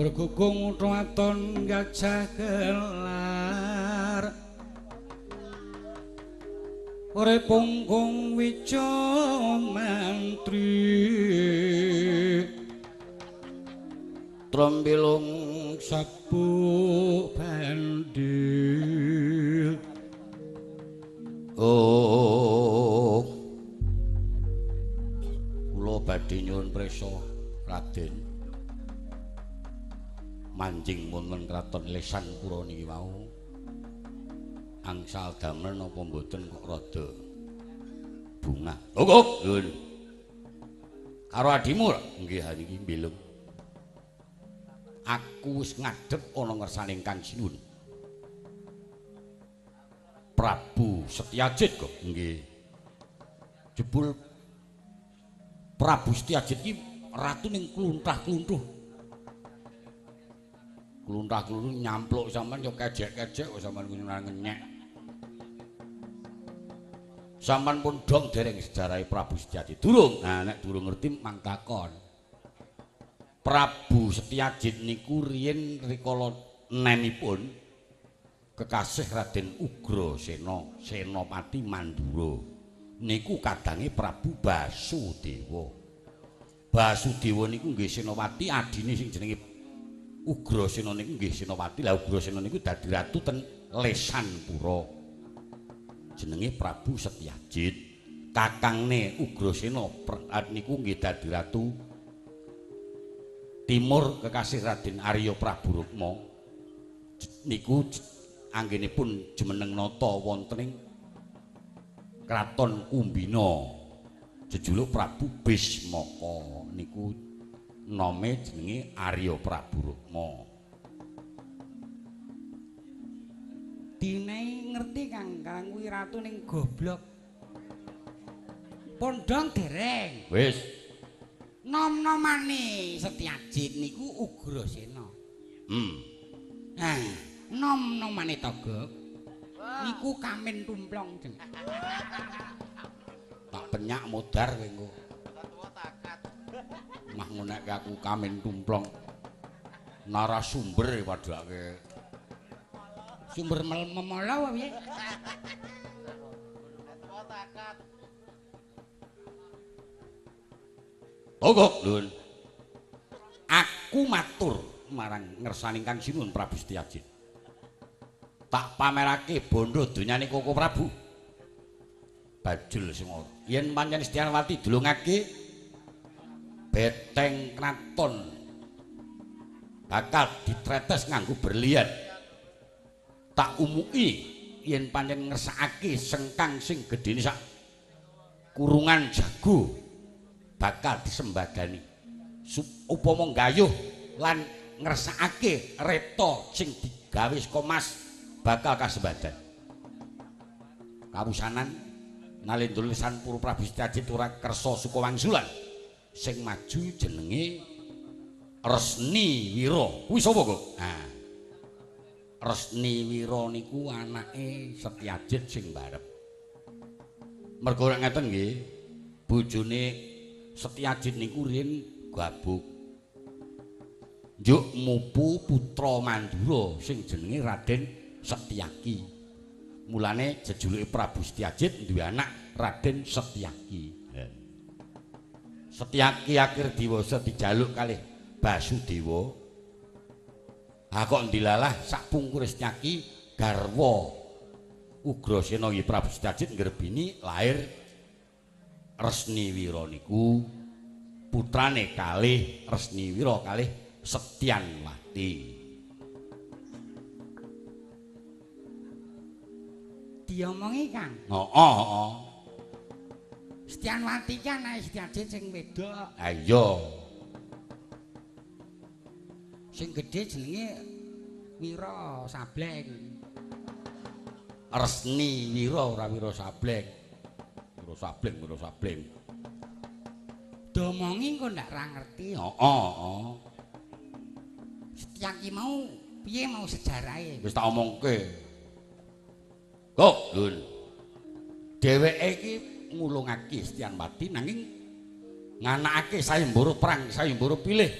bergugung tuaton gajah gelar ore punggung wijo mantri trombilung sabu bandil oh kula badhe nyuwun prisa Raden manjing wonten kraton Lesanpura niki wau angsal damel napa mboten kok rada bungah. Kok Nun. Karo adimu nggih niki mbilung. Aku wis ngadhep ana ngersaning Kang Sinuhun. Prabu Setyajid kok nggih. Jebul Prabu Setyajid iki ratu ning kluntah-kluntuh. Kluntah-kluntuh nyampluk sampean yo kejek-kejek kok sampean ngenyek. Sampean pun dong dereng sejarahe Prabu Setyajid. Durung. Nah nek durung ngerti mang takon. Prabu Setyajid niku riyen rikala nenipun kekasih Raden Ugrasena Senapati Mandura. Niku kadange Prabu Basudewa. Basudewa niku nggih Senapati adine sing jenenge Ugrasena niku nggih Senapati. Lah Ugrasena niku dadi ratu ten Lesanpura. Jenenge Prabu Setyajid. Kakangne Ugrasena niku nggih dadi ratu Timur kekasih Raden Arya Prabu Rukma. Niku anggenipun jumeneng nata wonten ing Kraton Kumbina. Jejuluk Prabu Bismaka niku name jenenge Arya Prabu Rukma. Dine ngerti Kang kuwi ratu ning goblok. Pondong dereng. Wis. Nom-nomane Setyajid niku Ugrasena. Nah, nom-nomane Togog niku Kamin Tumplong jeng. Tak penyak modar kowe engko. Mah ngonek aku Kamin Tumplong. Narasumber padake. Sumber memala wae piye? Togok Lun. Aku matur marang ngersaning Kang Sinuhun Prabu Setyajid. Tak pamerake bondo donyane Koko Prabu. Bajul semua. Yen pancen Setyanwati dulungake beteng kraton bakal ditretes nganggo berlian. Tak umuki yen pancen ngersakake sengkang sing gedene sak kurungan jago bakal disembadani. Upama gayuh lan ngersakake reta sing digawe saka emas bakal kasembadan. Kawusanan nalendra Lesanpura Prabu Setyajid ora kersa Sukawangsulan sing maju jenenge Resniwira. Kuwi sapa kok? Nah. Resniwira niku anake Setyajid sing mbarep. Mergo nek ngeten nggih, bojone Setyajid niku riyen gabuk. Njuk mupu putra Mandura sing jenenge Raden Setyaki. Mulane jejuluke Prabu Setyajid duwe anak Raden Setyaki. Setyaki akhir diwasa dijaluk kalih Basudewa. Ha kok ndilalah sak pungkur Setyaki garwa Ugrasena nggih Prabu Setyajid ngrebini lahir Resniwira niku putrane kalih Resniwira kalih Setyanwati. Diomongi Kang. Heeh. Setyanwati kan anake Setyajid sing wedok. Ha iya. Sing gedhe jenenge Wira Sableng. Resniwira ora Wira Sableng. Wira Sableng. Domongi kok ndak ra ngerti. Heeh. Setyaki mau piye mau sejarahe? Wis tak omongke. Kok, Lun. Dheweke iki ngulungake Setyanwati nanging nganakake sayembara perang, sayembara pilih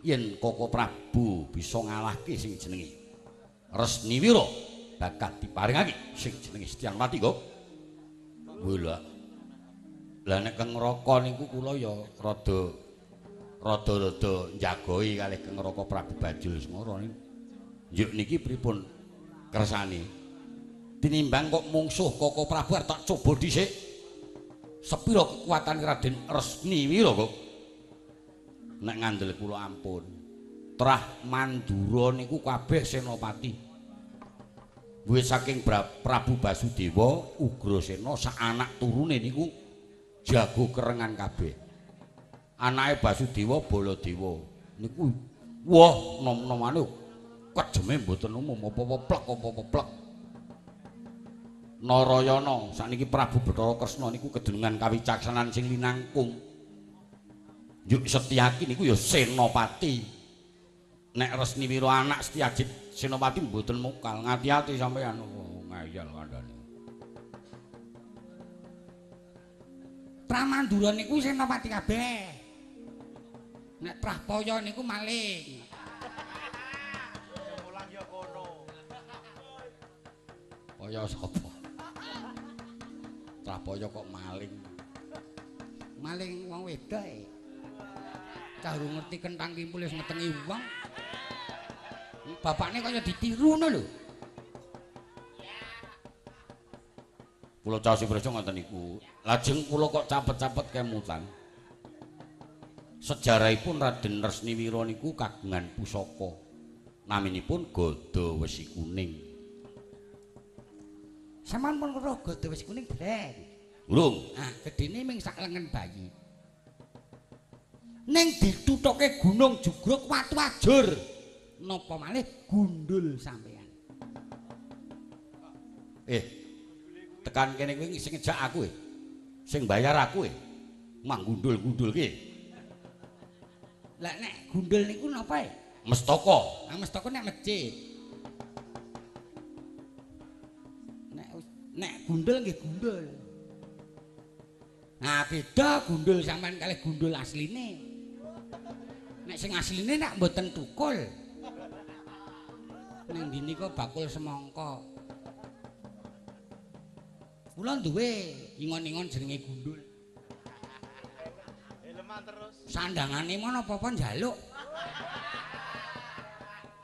yen Koko Prabu bisa ngalahke sing jenenge Resniwira bakal diparingake sing jenenge Setyamati kok. Lha lah nek Kang Raka niku kula ya rada njagoi kalih Kang Raka Prabu Bajul Semara niku. Njuk niki pripun kersane? Tinimbang kok mungsuh Koko Prabu arep tak coba dhisik. Sepira kekuatan Raden Resniwira kok. Nek ngandel kula ampun. Trah Mandura niku kabeh senopati. Wiwit saking Prabu Basudewa, Ugrasena sak anak turune niku jago kerengan kabeh. Anake Basudewa Baladewa niku wah nom-nomane kejeme mboten umum apa-apa plek. Narayana sakniki Prabu Bathara Kresna niku kedunungan kawicaksanan sing linangkung. Yuk Setyaki niku ya senopati. Nek Resniwira anak Setyajit senopati mboten mokal. Ngati-ati sampeyan ngayal kandhane. Pramandura niku senopati kabeh. Nek Prapaya niku maling. Mulang ya kono. Kaya sapa? Prapaya kok maling. Maling wong wedok e. Cah urung ngerti kentang kimpul wis ngetengi wong. Bapakne kaya ditiru ngono lho. Kula caos Presa ngoten niku. Lajeng kula kok capet-capet kemutan. Sejarahipun Raden Resniwira niku kagungan pusaka. Naminipun Gada Wesi Kuning. Saman pun weruh Gada Wesi Kuning dereng. Urung. Ah, gedene ming sak lengen bayi. Ning ditutuke Gunung Jugruk watu ajur. Napa malih gundul sampean. Tekan kene kuwi sing ngejak aku sing bayar aku mang gundul-gundul ki. Lah nek gundul niku napa e? Mestaka. Ah mestaka nek masjid. Nek gundul nggih gundul. Nah beda gundul sampean kalih gundul asline. Nek sing asline nek mboten tukul. Ning ndi nika bakul semangka. Kula duwe ingon-ingon jenenge gundul. Eleman terus. Sandangane mon apa-apa njaluk.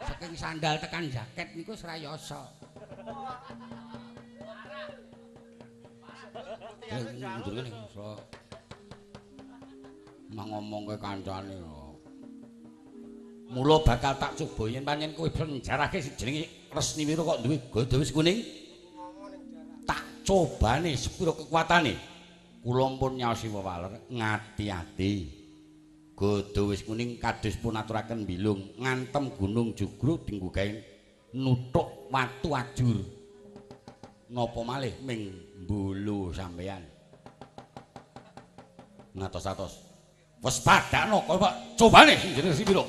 Saking sandal tekan jaket niku srayasa. Gundul kene iso. Mang ngomong ke kancane. Mula bakal tak coba yen pancen kowe njarahke jenenge Resniwira kok duwe Gada Wesi Kuning. Tak cobane sepira kekuatane. Kula pun nyaosi wewaler ngati-ati. Gada Wesi Kuning kados pun aturaken mbilung ngantem Gunung Jugruk dinggo gawe nuthuk watu ajur. Napa malih ming mbulu sampeyan. Ngatos-atos. Wes padakno kowe cobane jenenge Resniwira.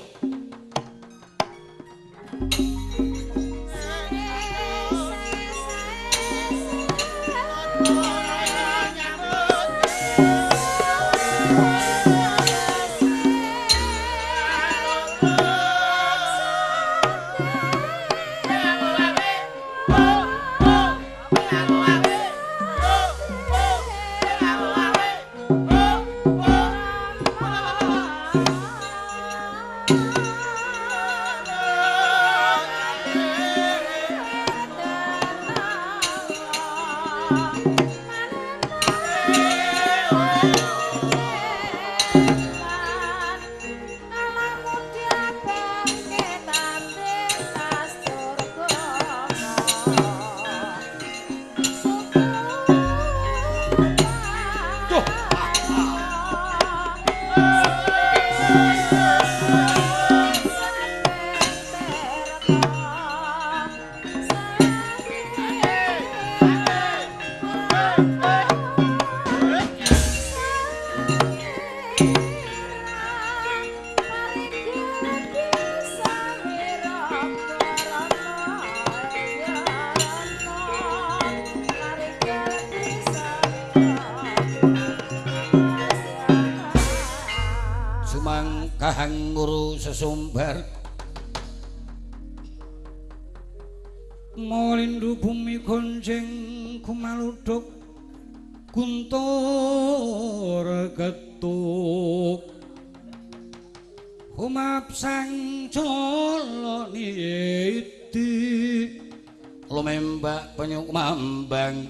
anggur sesumbar Molindu bumi gonceng kumaluduk guntur ketuk humap sang coloni iti lumembak penyuk mambang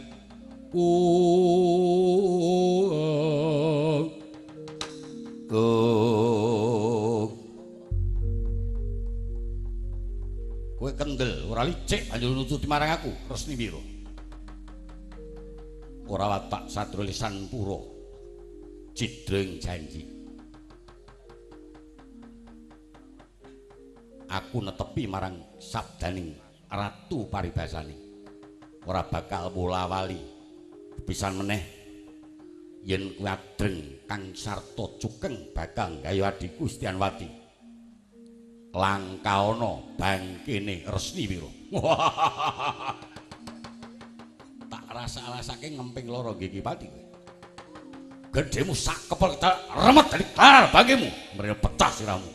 kowe kendel ora licik anjur nututi marang aku Resni Wira ora watak satru lisan pura cidreng janji aku netepi marang sabdaning ratu paribasane ora bakal bola wali pisan meneh yen kuwi adreng kang sarta cukeng bakal gayo adhiku Stianwati langkaana bangkene Resni Wira tak rasa-rasake ngemping loro gigi pati gedhemu sak kepel tak remet dari klarar bangkemu mrene pecah siramu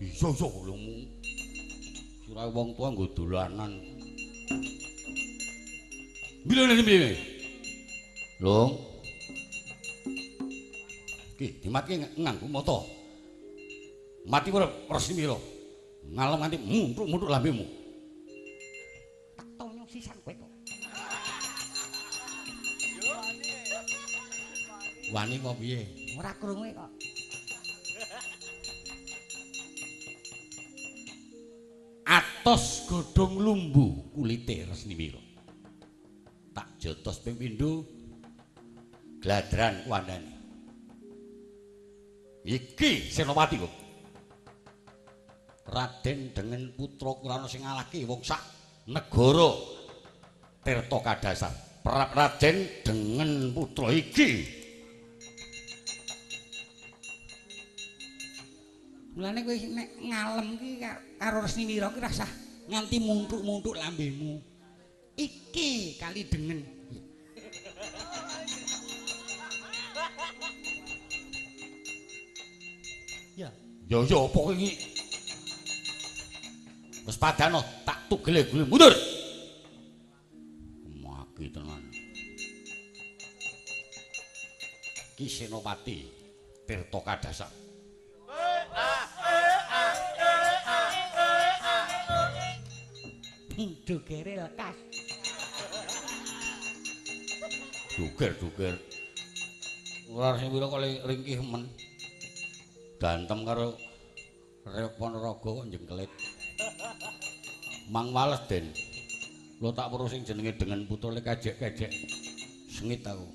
Iya lemu. Sirahe wong tua nggo dolanan. Piye? Lung. Ki dimatke nganggo mata. Mati ora Resni Wira. Ngalem nganti muntuk-muntuk lambemu. Tonyo sisan kowe kok. Wani kok piye? Ora krungu kok. Atos godhong lumbu kulite Resni Wira. Tak jotos ping pindho gladran kuandane. Iki Senopati kok. Raden Dengen putra Kurana sing ngalahke wong sak negara Tirta Kadasar. Raden Dengen putra iki mulane kowe nek ngalem ki karo Resni Wira ki rasah nganti muntuk-muntuk lambemu. Iki kali Dengen. Ya. Ya apa iki? Wis padano tak tugele-gule mundur. Maki tenan. Ki Senopati Tirta Kadasar. Dugere lekas. Duger Rasmira kali ringkih men. Dantem karo Reok Ponorogo kok jengkelit. Mang males Den. Lo tak perlu sing jenenge dengan putule kejek-kejek. Sengit aku.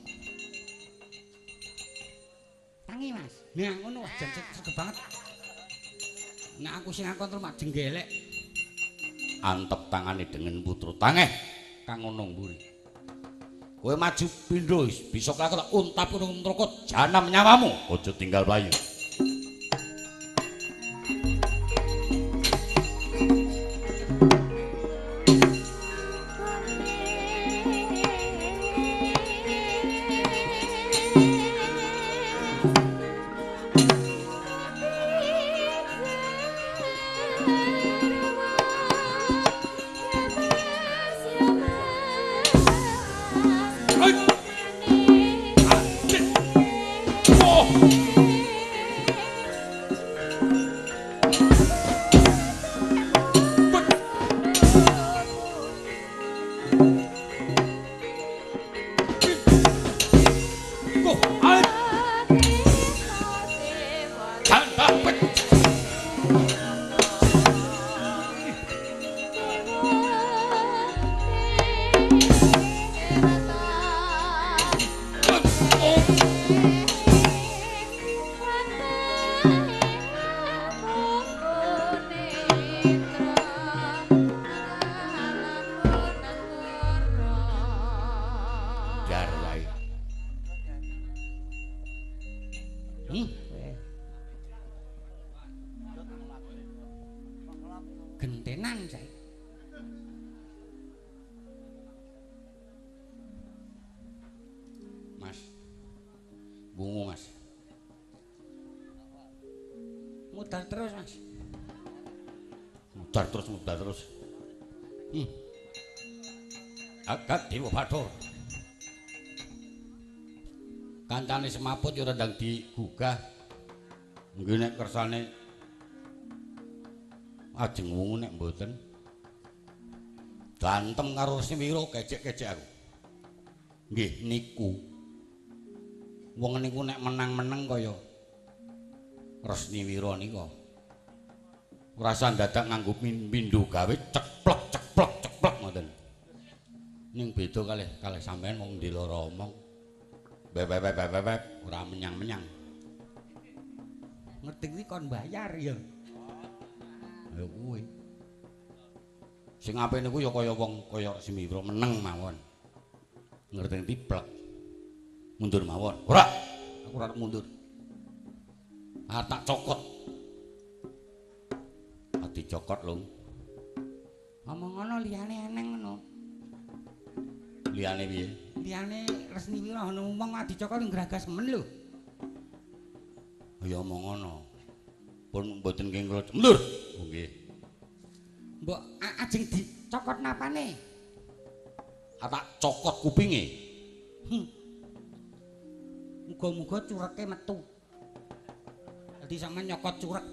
Tangi Mas. Nah ngono wah jan sregep banget. Nek aku sing kontrol mak jenggelek. Antep tangane dengan putru tangeh kang ngono mburi. Kowe maju pindho bisa kelakon untap urung trokot janam nyawamu aja tinggal bayu. Gentenan saya. Mas. Bungu Mas. Mutar terus Mas. Mutar terus. Agak Dewa Bathara. Kancane semaput ya ndang digugah. Nggih nek kersane ajeng wungu nek mboten. Dantem karo Resmiwira kecek-kecek aku. Nggih niku. Wong niku nek menang-menang kaya Resmiwira nika. Ora usah dadak nganggo pindho gawe ceplok ngoten. Ning beda kalih sampean wong ndelora omong. Beb ora menyang-menyang. Ngerti kuwi kon bayar ya. Ya kuwi. Sing apik niku ya kaya wong kaya Resmiwira meneng mawon. Ngerti tiplek. Mundur mawon. Ora. Aku ora mundur. Tak cokot. Ati cokot lho. Ngomong ngono liyane eneng ngono. Liyane piye? Liyane Resmiwira ana wong dicokot ngragas men lho. Ya omong ngono. Pun mboten kengkul. Mundur. Oh nggih. Mbok ajeng dicokot napane? Tak cokot kupinge. Muga-muga cureke metu. Dadi sampean nyokot curek.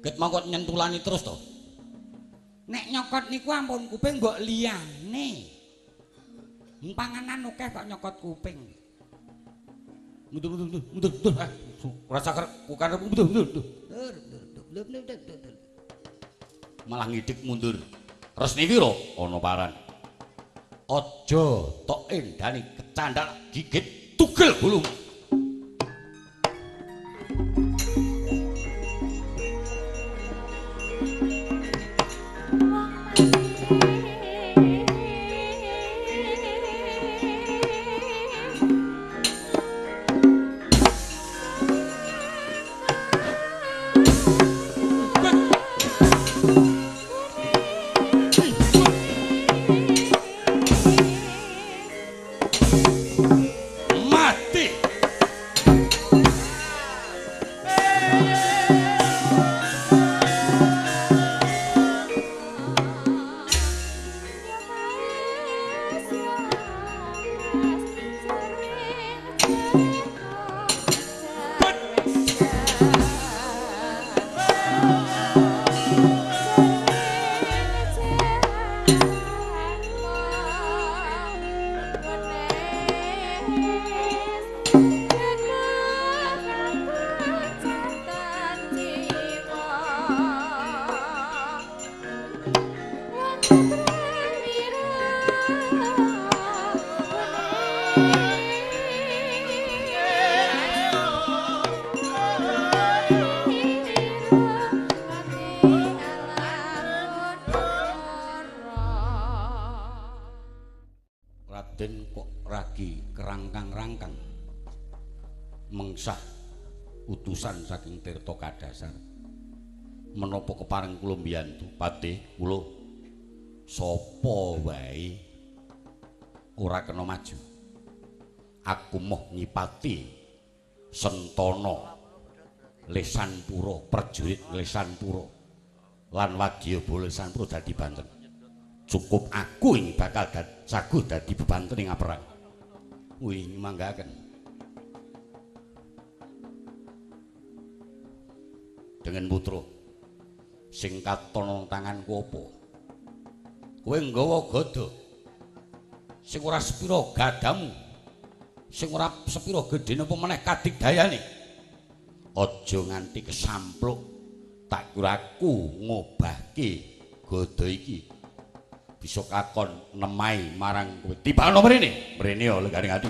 Ket mangkot nyentulani terus to. Nek nyokot niku ampun kuping mbok liyane. Panganan akeh kok nyokot kuping. Mundur. Rasa bukan mundur. Malah ngidik mundur. Resmiwira ana paran. Aja tok endani kecandhal gigit tugel gulung. Raden kok ragi kerangkang-rangkang mengsah utusan saking Tirta Kadasar. Menapa kepareng kula mbiyantu Patih kula sapa wae ora kena maju. Aku moh nyipati Sentana Lesanpura, prajurit Lesanpura lan Wadyabala Lesanpura dadi banten. Cukup aku ing bakal saguh dadi bebanten ing perang. Wih manggaken. Dengan putra sing katon tanganku apa? Kowe nggawa gada sing ora sepira gadamu, sing ora sepira gedene apa meneh kadigdayane. Aja nganti kesampluk tak kira aku ngobahke gada iki bisa kakon nemai marang kowe. Tibakno mrene ya legane ati.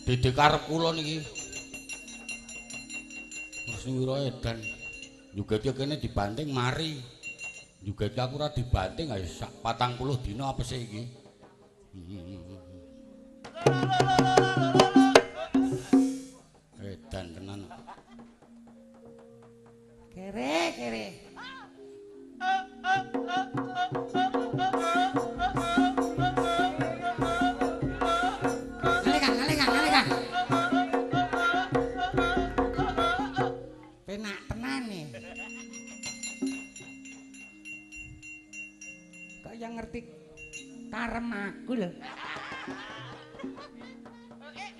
Dede karep kula niki. Mas Wira edan. Jugete kene dibanting mari. Jugete aku ora dibanting ae sak 40 dina apese iki. Edan tenan. Kere. Penak tenan nih. Kok yang ngerti karem aku lho.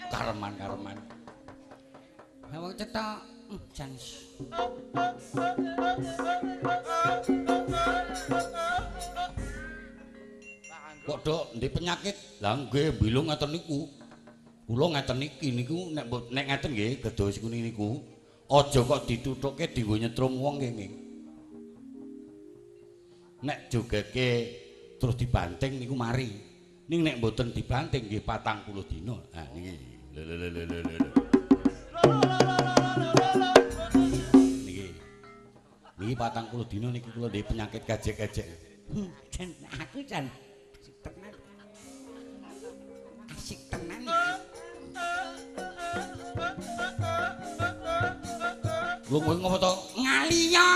Kareman. Lah wong cetok jan. Kok dok ndek penyakit? Lah nggih mbilung ngaten niku. Kula ngaten iki niku nek ngaten nggih dados niku. Aja kok dituthukke dienggo nyetrum wong nggih. Nek jogeke terus dibanting niku mari. Ning nek mboten dibanting nggih 40 dina. Ha niki. Niki 40 dina niki kula ndek penyakit kajek-kajek. Jan aku jan tenan. Asik tenan. Lu ngopo to? Ngaliya.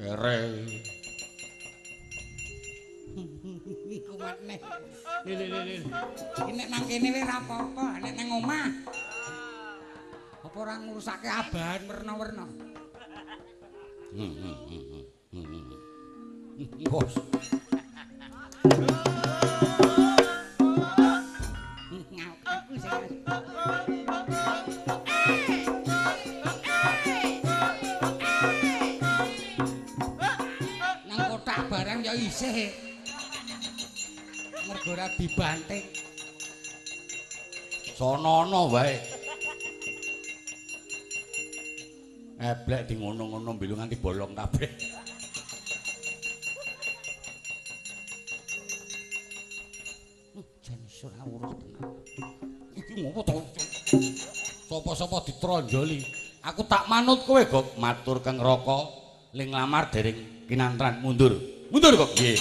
Kere. Iku maneh. Iki nek nang kene wis ora apa-apa, nek nang omah. Apa ora ngurusake abahan werna-werna. Bos. Aku sing nang kotak barang ya isih. Mergo ora dibanting. Sono-ono wae. Eblek di ngono-ngono mbilu nganti bolong kabeh. Jan ora urus tenan. Iki ngopo to? Sapa-sapa ditronjoli. Aku tak manut kowe, Gok. Matur Kang Raka ling lamar dereng kinantran mundur. Mundur kok. Nggih.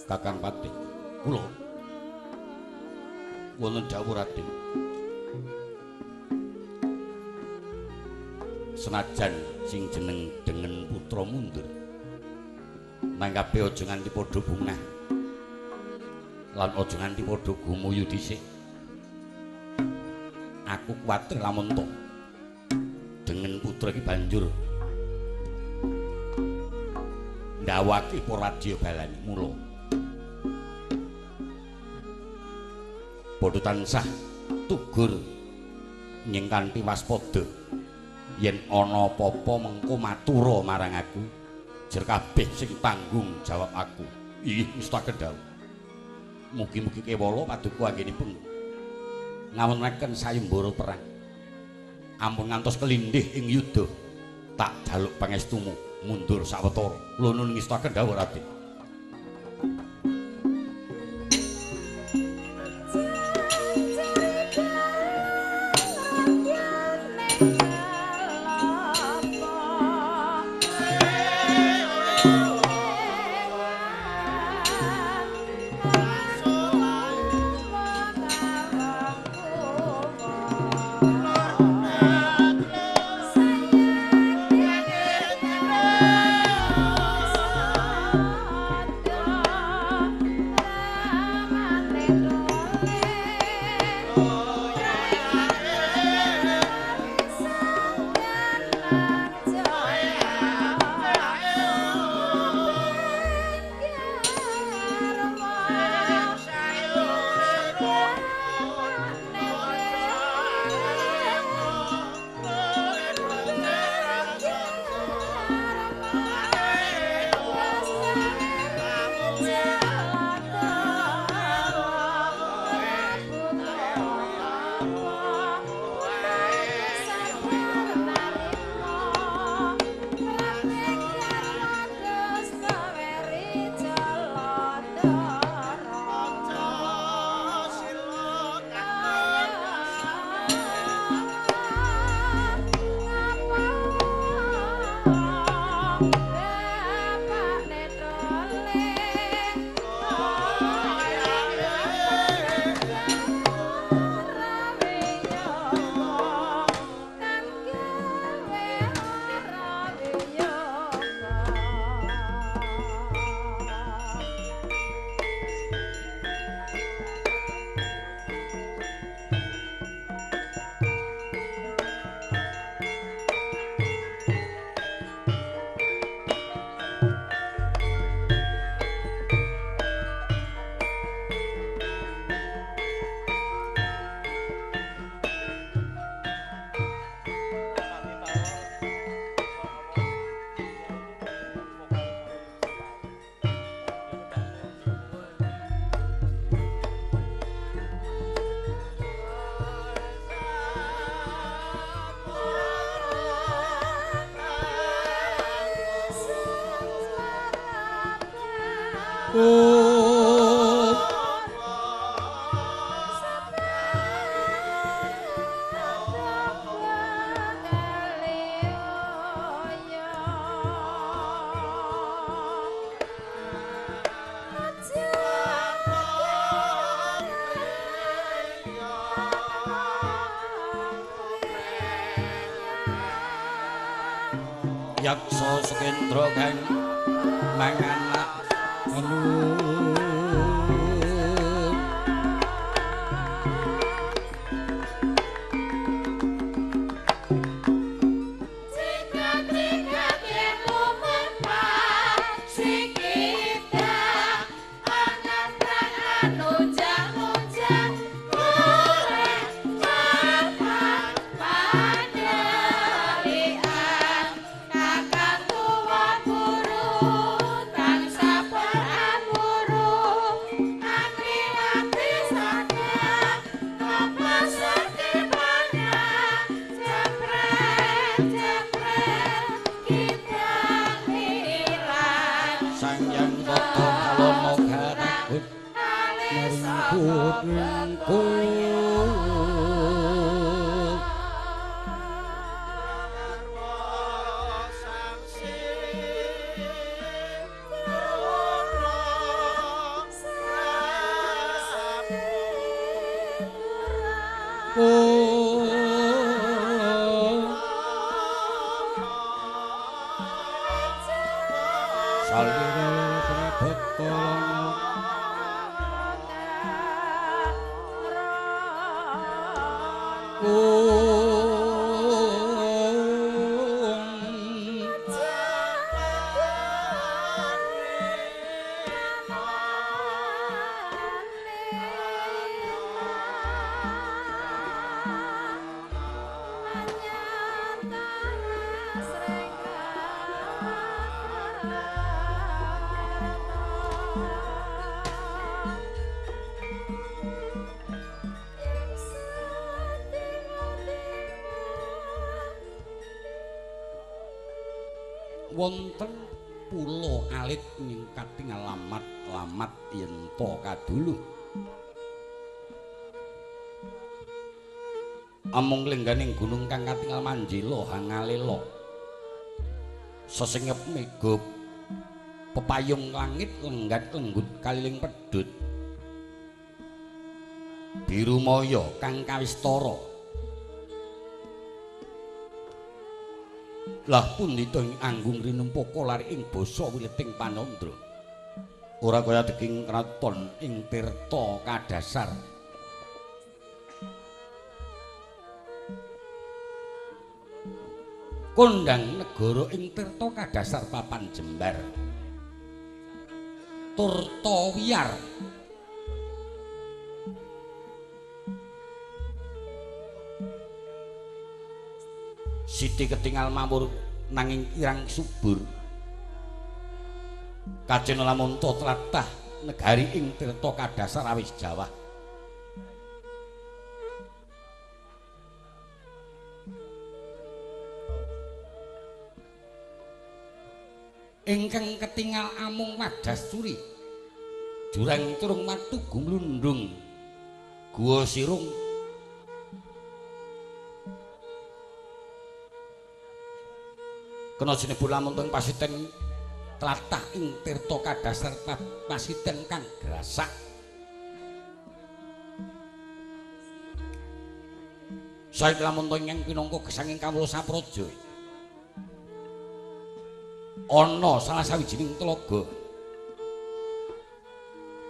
Kakang Patih, kula wonten dawuh Raden. Senajan sing jeneng Dengen Putra mundur, nang kabeh aja nganti padha bungah. Lan aja nganti padha gumuyu dhisik. Aku kuwatir lamun to Dengen Putra iki banjur ndawake para radya balani mula. Padha tansah tugur nying kanthi waspada yen ana apa-apa mengko matura marang aku jer kabeh sing tanggung jawab aku. Inggih mustaka dawuh. Mugi-mugi kewala paduka anggenipun ngawontenaken sayembara perang. Ampun ngantos kelindih ing yuda tak jaluk pangestumu mundur sawetara. Kula nuwun ngestakaken dawuh Raden. Yaksa Sukendra kang manganak wonten pulo alit nyingkating lamat yen ta kadulu amung lengganing gunung kang katingal manjila hangalela sesengep mega pepayung langit lenggat lenggut kaliling pedhut biru maya kang kawistara lah pundhita ing anggung rinempaka lari ing basa wileting Panandra ora kaya deking kraton ing tirta kadasar kondang negara ing tirta kadasar papan jembar turta wiyar siti ketingal mamur nanging irang subur kajeng lamun tlatah negari ing tirta kadasar awis Jawa ingkang ketingal amung Madasturi jurang turung watu gumlundung guwa sirung kena sinebut lamun teng pasiten tlatah ing tirta kadasar pasiten kang grasak saiki lamun teng ing pinangka gesanging kawula sapraja ana salah sawijining tlaga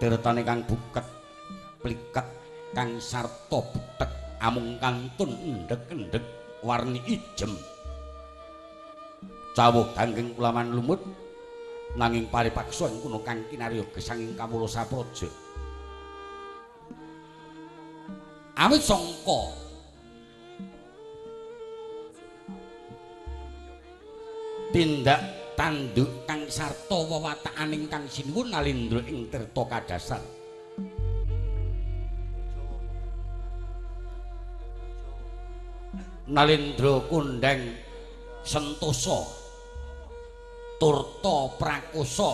tirtane kang buket pliket kang sarta butek amung kantun endhek-endhek warni ijem cawuh ganggeng ulaman lumut nanging paripaksa ing kono kang kinarya gesanging kawula sapraja awit sangka tindak tanduk kang sarta wewatakan ingkang sinuwun nalindra ing tirta kadasar nalindra kondang sentosa turta prakosa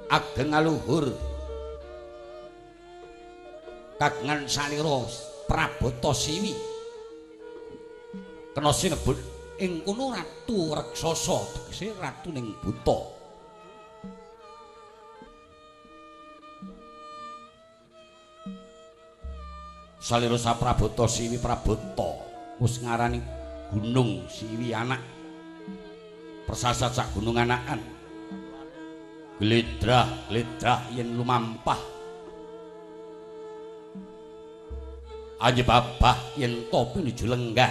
ageng aluhur kagungan salira Prabata Siwi kena sinebut ing kono Ratu Raksasa tegese ratu ning buta. Salira Prabata Siwi Prabata wis ngarani Gunung Siwi anak persasat sak gunung anakan gledrah yen lumampah anyebabah yen topi nuju lenggah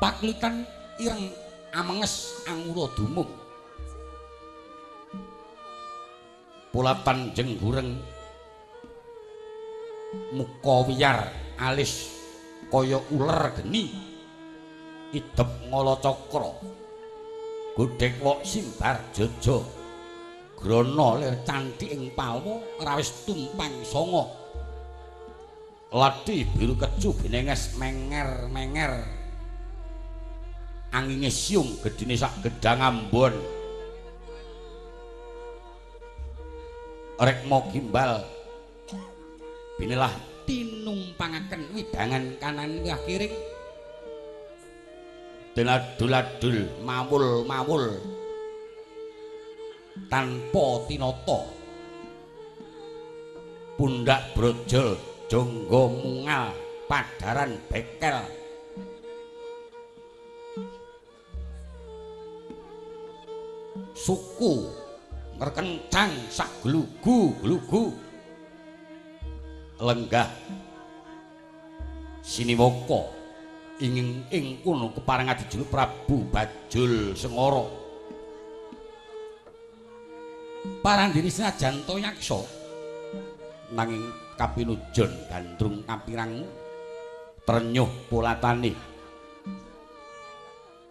paklitan ireng amenges angura dumung pulatan jenggureng muka wiyar alis kaya uler geni idep ngala cakra godhek wok simbar jaja grana lir cantik ing palma rawis tumpang sanga lathi biru kecu binenges menger-menger anginge siung gedine sak gedhang ambon rekma gimbal binilah tinumpangaken widangan kanan wiyah kiring deladul-adul mawul-mawul tanpa tinata pundak brojol jangga mungal padaran bekel suku ngrekencang sak glugu-glugu lenggah siniwaka ing kono keparengan dijuluk Prabu Bajul Sengara parandene senajan yaksa nanging kapinujon gandrung kapirang trenyuh pulatane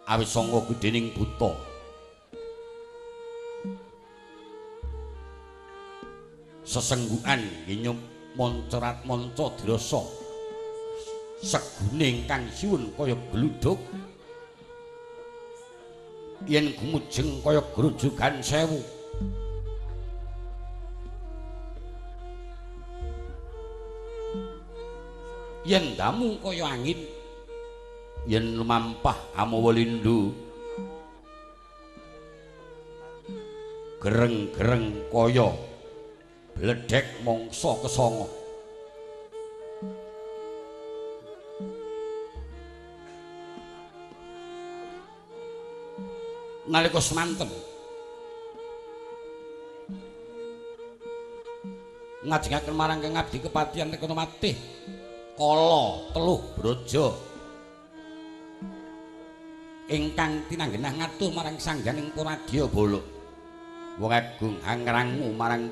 awis sanga gedhening buta sesenggukan nginyum moncorat monco dirasa segune ingkang siwun kaya gluduk yen gumujeng kaya grojogan sewu yen damu kaya angin yen lumampah amawalindo gereng-gereng kaya bledhek mangsa kesanga nalika semanten ngajengaken marang Kang Abdi kepatihan Rekana Matih kala teluh brojo ingkang tinanggenah ngatur marang sangganing Puradya Bala wong agung angrangu marang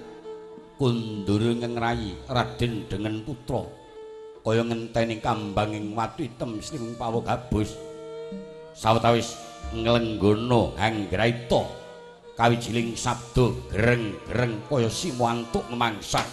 kundur ngengrayi Raden Dengan Putra kaya ngenteni kambanging watu item sing pawagabus sawetawis nglenggono anggraita kawijiling sabda gereng-gereng kaya simo antuk mangsak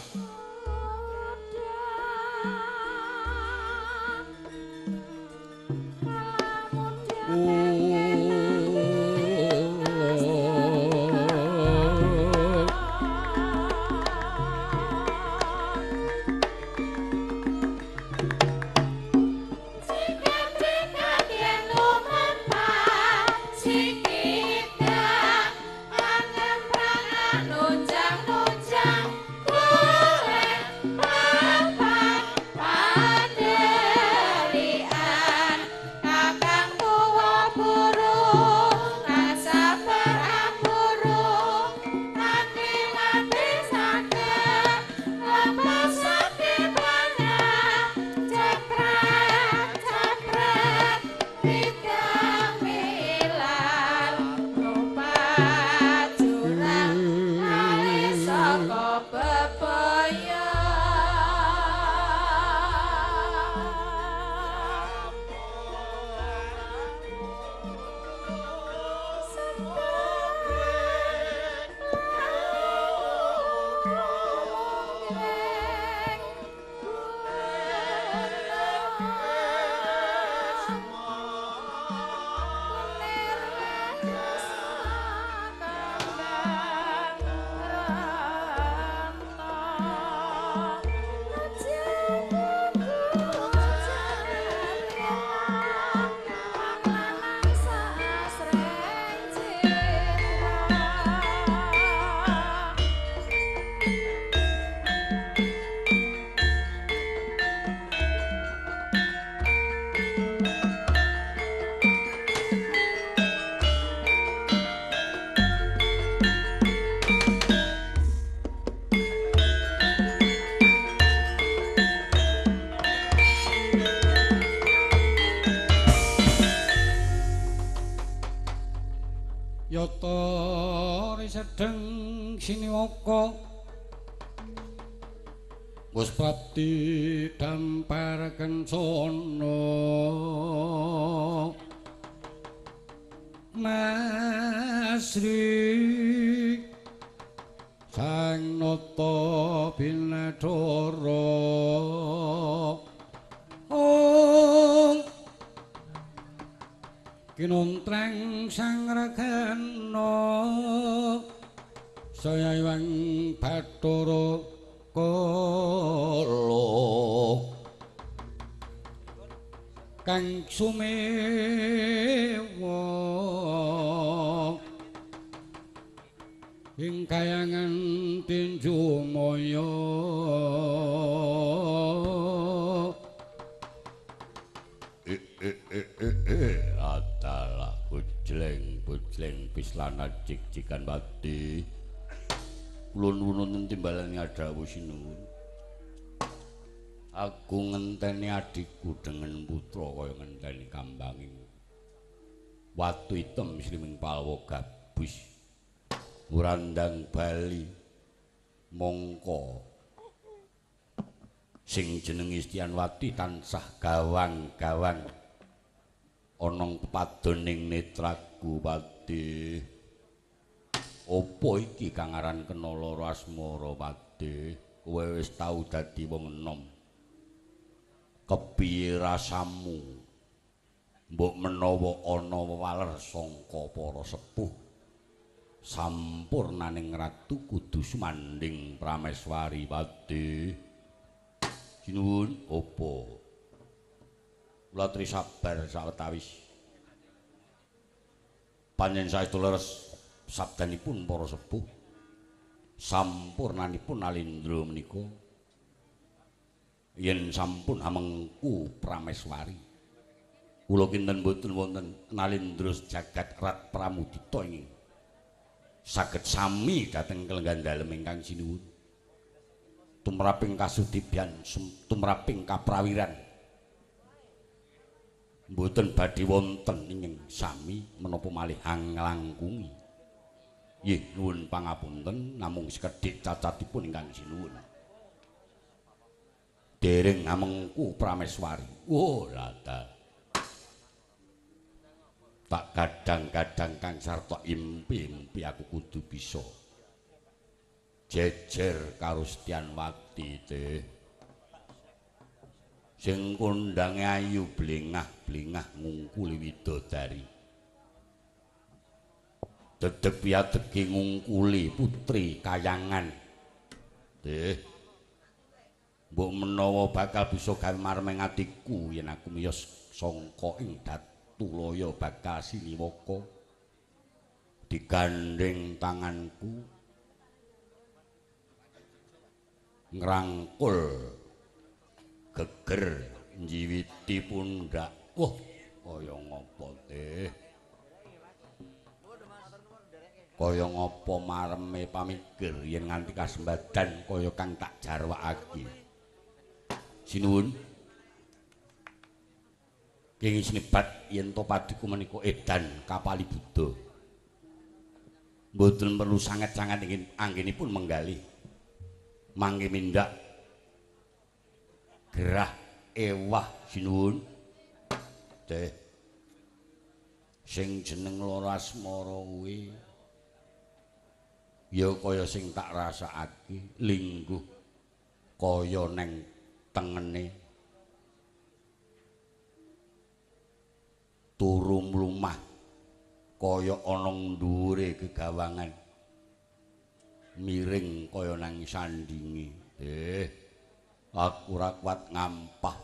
yata risedeng siniwaka wis prapti dampar kencana Masri sang nata binadara kinontreng sang regana saya iwang Bathara Kala kang sumewa ing kayangan tinju maya adalah bujleng pislana cik-cikan bati ulun-ulun timbalan ngadawu sinuwun aku ngenteni adikku dengan putra kaya ngenteni kambanging watu hitam sliming palwa gabus Murandang Bali mongko sing jeneng Istianwati tansah gawang-gawang onong pepadoning netraku Pati opo iki kang aran kena lara asmara Pati kowe wis tau dadi wong enom kepiye rasamu mbok menawa ana wewaler sangka para sepuh sampurnaning ratu kudu sumanding prameswari Pati sinuwun apa kula tri sabar sawetawis panjenengan saestu leres sabdanipun para sepuh sampurnanipun Alindra menika yen sampun amengku prameswari kula kinten boten wonten Nalindra jagat rat pramudita ingkang saged sami dhateng kelenggan dalem ingkang sinuwun tumraping kasudibyan tumraping kaprawiran mboten badhe wonten ingkang sami menapa malih anglangkungi nggih nuwun pangapunten namung sekedhik cacatipun ingkang sinuwun dereng amengku prameswari oh lata tak kadang-kadang kang sarta impi-impi aku kudu bisa jejer karo Stianwati teh sing kondange ayu blengah-blengah ngungkuli widodari dedeg piategi ngungkuli putri kayangan teh mbok menawa bakal bisa gawe marmeng atiku yen aku miyos sangka ing Tulaya bakal siniwaka digandeng tanganku ngrangkul geger njiwiti pundak wah kaya ngapa teh kaya ngapa mareme pamikir yen nganti kasembadan kaya kang tak jarwakake sinuwun kenging sinibat yen to padiku menika edan kapali Buddha mboten perlu sanget-sanget ingin anggenipun menggalih mangke mindak gerah ewah sinuwun teh sing jeneng lara asmara kuwi ya kaya sing tak rasakake lingguh kaya neng tengene turu mlumah kaya ana dhuwure gegawangan miring kaya nang sandinge aku ora kuat ngampah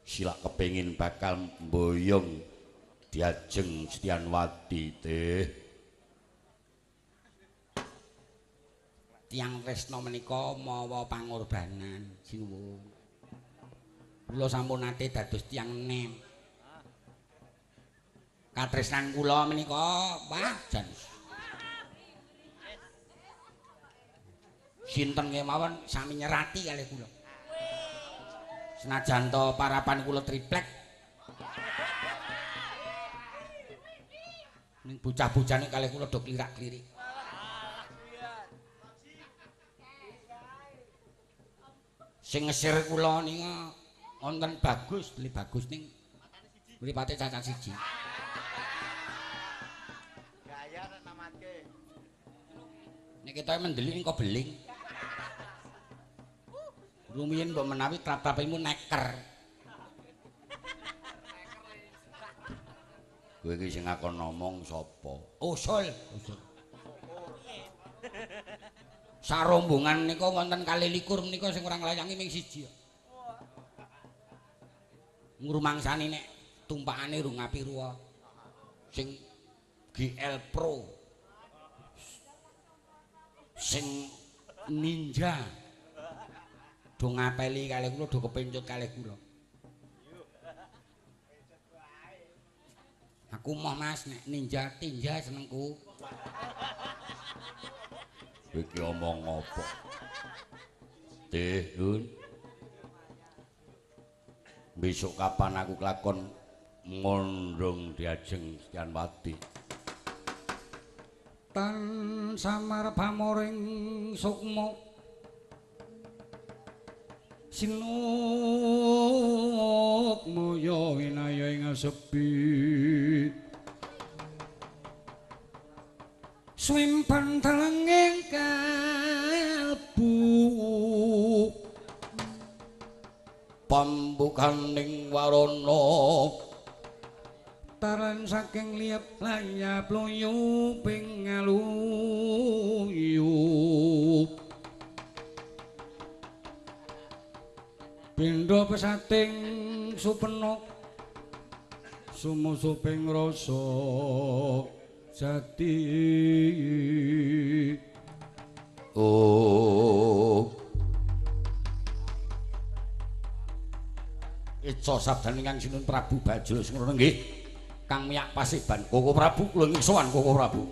silak kepengin bakal mboyong diajeng Stianwati teh tiyang tresna menika mawa pangorbanan sinuwun kula sampun nate dados tiyang nem katresnan kula menika wah jan sinten kemawon sami nyerati kalih kula senajan to parapan kula triplek Ning bocah-bocah nek kalih kula do klirak-klirik. Sing ngesir kula nika wonten bagus, beli bagus ning mripate cacat siji. Gaya nek namatke. Nek ketoke mendelik ning kok beling. Rumiyin mbok menawi trap-trapimu neker. Kowe iki sing ngakon ngomong sapa? Usul. Sarombongan nika wonten 21 menika sing ora nglayangi ming siji. Ngrumangsani nek tumpakane rung ngapiruwa. Sing GL Pro. Sing Ninja. Do ngapeli kalih kula, do kepencut kalih kula. Aku moh Mas nek ninja tinja senengku. Iki omong apa? Teh, Yun. Besok kapan aku kelakon ngondong diajeng Setianwati. Tan samar pamoring sukma sinuk moyo winaya ing sepi swimpan telenging kalbu Pambukaning warana taran saking liep layap loyo ping ngaluyup pindha pesating supenuk sumusuping rasa jati Ica sabdaning Kang Sinun Prabu Bajul Sengkana nggih. Kang Miyak Pasiban Koko Prabu kula nggih sowan Koko Prabu.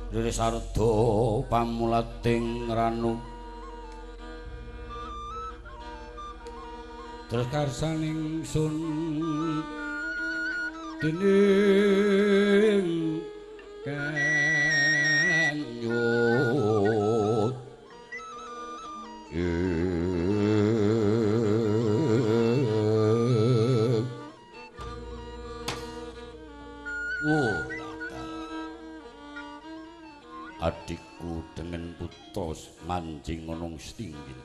Riri sarda pamulating ranu terus karsaning sun dening kanyut adikku dengan putra mancing ngonong setinggil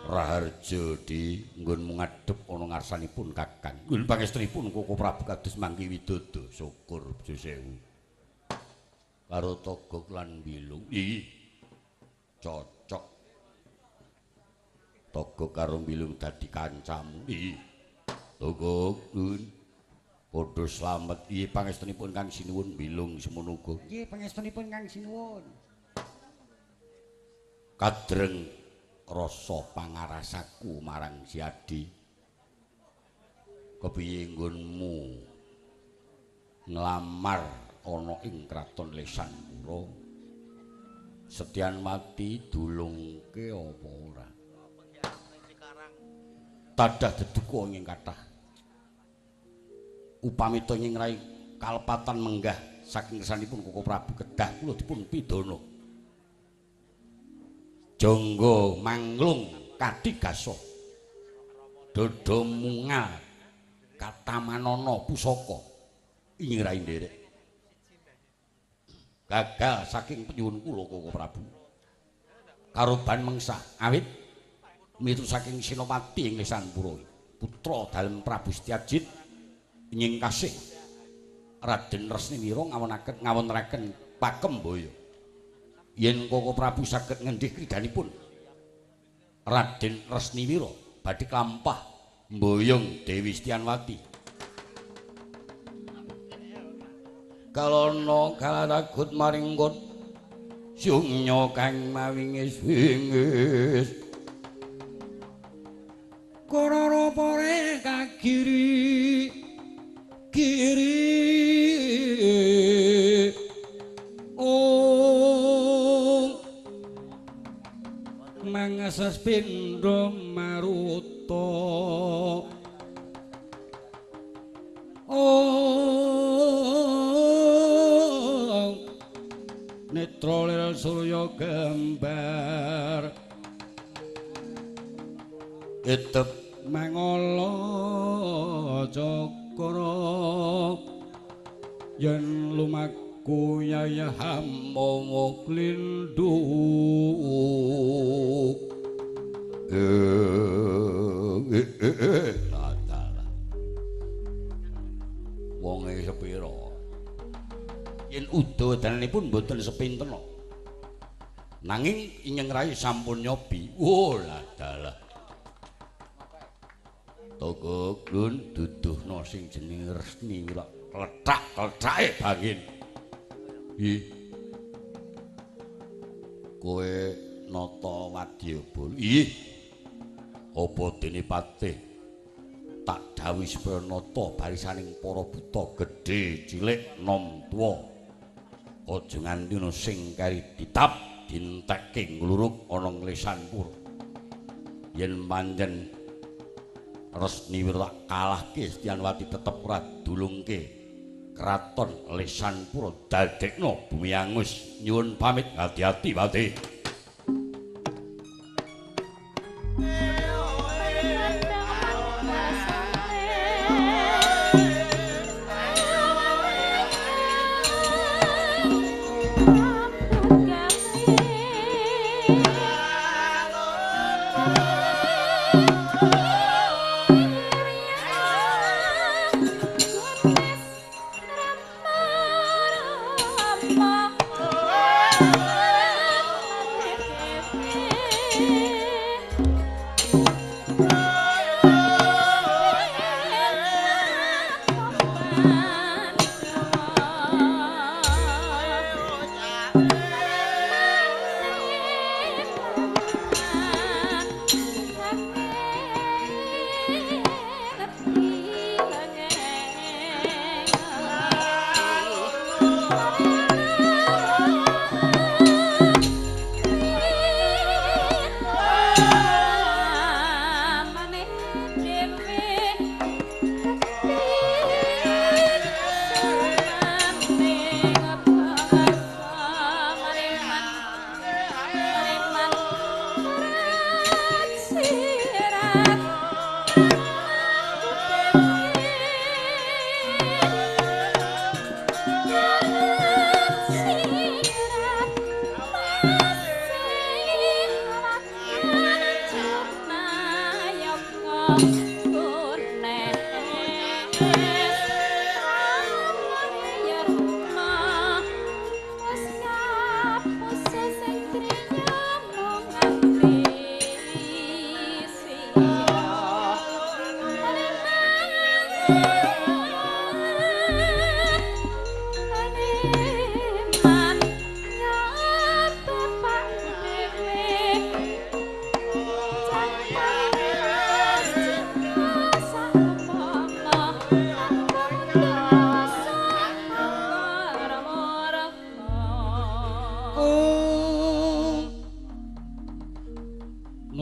Raharja di nggon ngadhep ana ngarsanipun Kakang nggon pangestrinipun Koko Prabu kados mangki widodо syukur Bejo Sewu karo Togog lan Bilung iki cocok Togog karo Bilung dadi kancamu iki Togog Nun padha slamet iki pangestrinipun Kang Sinuwun Bilung semono uga nggih pangestunipun Kang Sinuwun kadreng rasa pangarasaku marang si Adi kepiye nggonmu nglamar ana ing kraton Lesanpura Setyanwati dulungke apa ora? Tadah deduka ing kathah. Upami to ing rai kalepatan menggah saking kersanipun Koko Prabu kedah kula dipun pidana. Jangga manglung kadigasa. Dodo mungal katamanana pusaka ing rai nderek. Gagal saking penyuwun kula Koko Prabu. Karoban mengsah awit mitu saking Sinopati ing Lesanpura putra dalem Prabu Setyajid ing kasih Raden Resniwira ngawontenaken pakembaya yen Koko Prabu saged ngendhih kridanipun Raden Resniwira badhe klampah mboyong Dewi Setyanwati. Kalana kalarakut maringkut sungnya kang mawingis-wingis kororo-pore kagiri mangasas pindha maruta netra lil surya gambar etep mangala cakra yen lumaku yayaham momo klinduk ladalah wonge sepira yen udadanipun mboten sepinten nanging ingkang rai sampun nyobi ladalah toko glun duduhna sing jenenge Resniwira klethak-klethake bangin kowe nata wadyabala apa dene patih tak dawuh supaya nata barisaning para buta gedhe cilik nom tuwa aja nganti ana sing kari ditap dintekke nglurug ana Lesanpura yen pancen Resniwira kalahke Setyanwati tetep ora dulungke kraton Lesanpura dadekna bumi angus nyuwun pamit hati-hati Wati.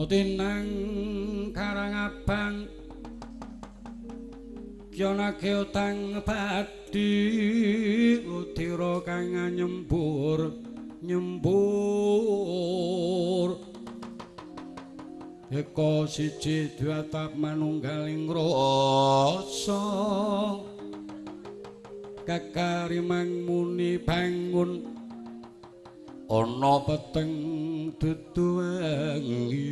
Mutinang Karangabang Kyonake utang padi utira kang nyembur eka siji dwiatap manunggaling rasa kakarimang muni bangun ana peteng duduwangi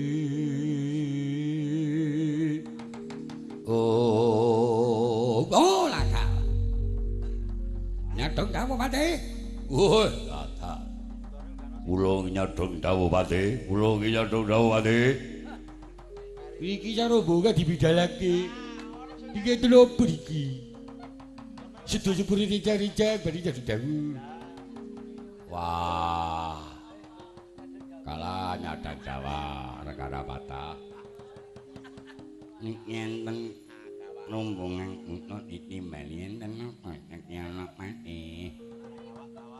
oh laka nyadong dawuh Pati laka kula nyadong dawuh Pati iki cara mbok dibidalake iki telopo iki sedaya puri rica-rica bari dawuh wah kala nyadang Jawa rekana patah nyenten numbungan untuk ditimbalin dan anak mati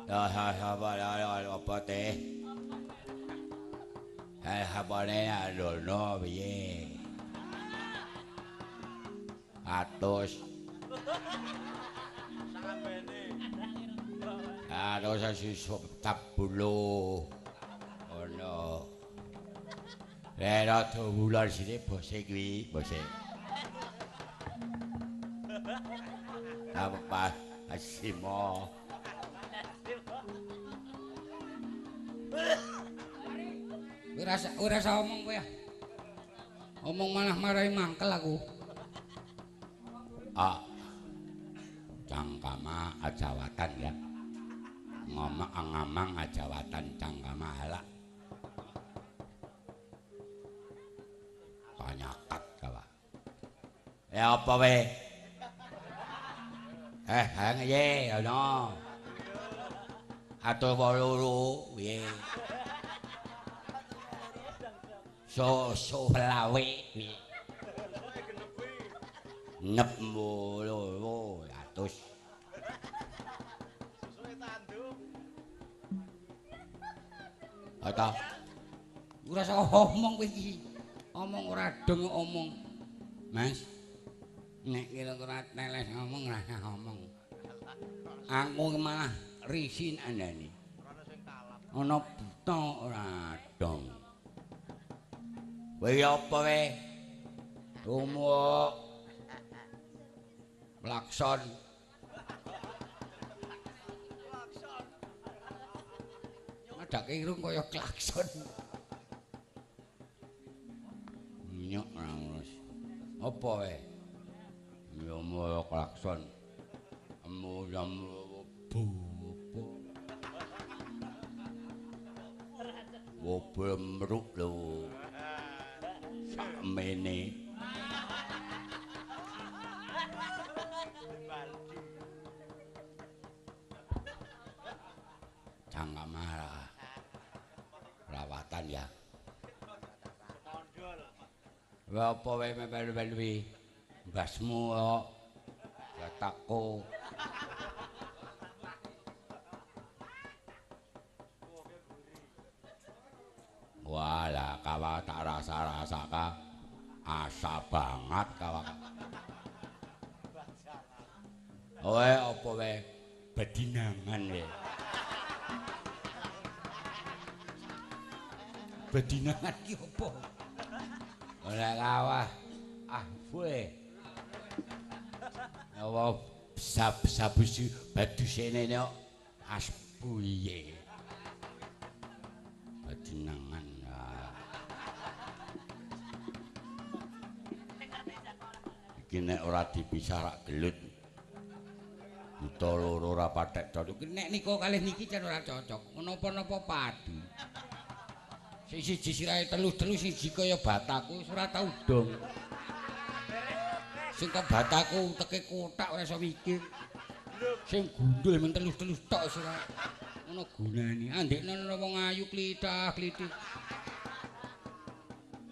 apa teh boleh adono piye atus sisuk tabulu ono rada wulan sini bose kuwi bose apa asimo ora rasa omong kowe ya omong malah marahi mangkel aku cangkama ajawatan ya ngamang ajawatan cangkama halak panyakat kawa ya apa we hang ye ono atur woloro piye so lawe piye nep woloro atus ata ora usah omong kowe iki omong ora dong omong Mas nek kira-kira teles ngomong ora ngomong aku malah risin andane ana buta ora dong kowe apa we tumuk klakson adake irung kaya klakson nyok ora ngurus apa we ya moyo klakson emu jam wobel meruk lho sakmene Cangkamah rawatan ya apa wae melu-melu mbasmu kok batakku walah kawa tak rasa-rasaka asa banget kawa wae apa wae bedinangan wae bedinangan ki apa ora kawah kowe apa sabu badu sene kok asbu iye bedinangan iki nek ora dipisah rak gelut buta loro ora patek cocok nek nika kalih niki jan ora cocok menapa-napa padu siji sirahe telu-telu siji kaya bataku wis ora tau dong sing kok bataku teke kotak ora iso mikir sing gundul men telu-telu tok wis ora ono gunane andekne ana wong ayu klithah-klithih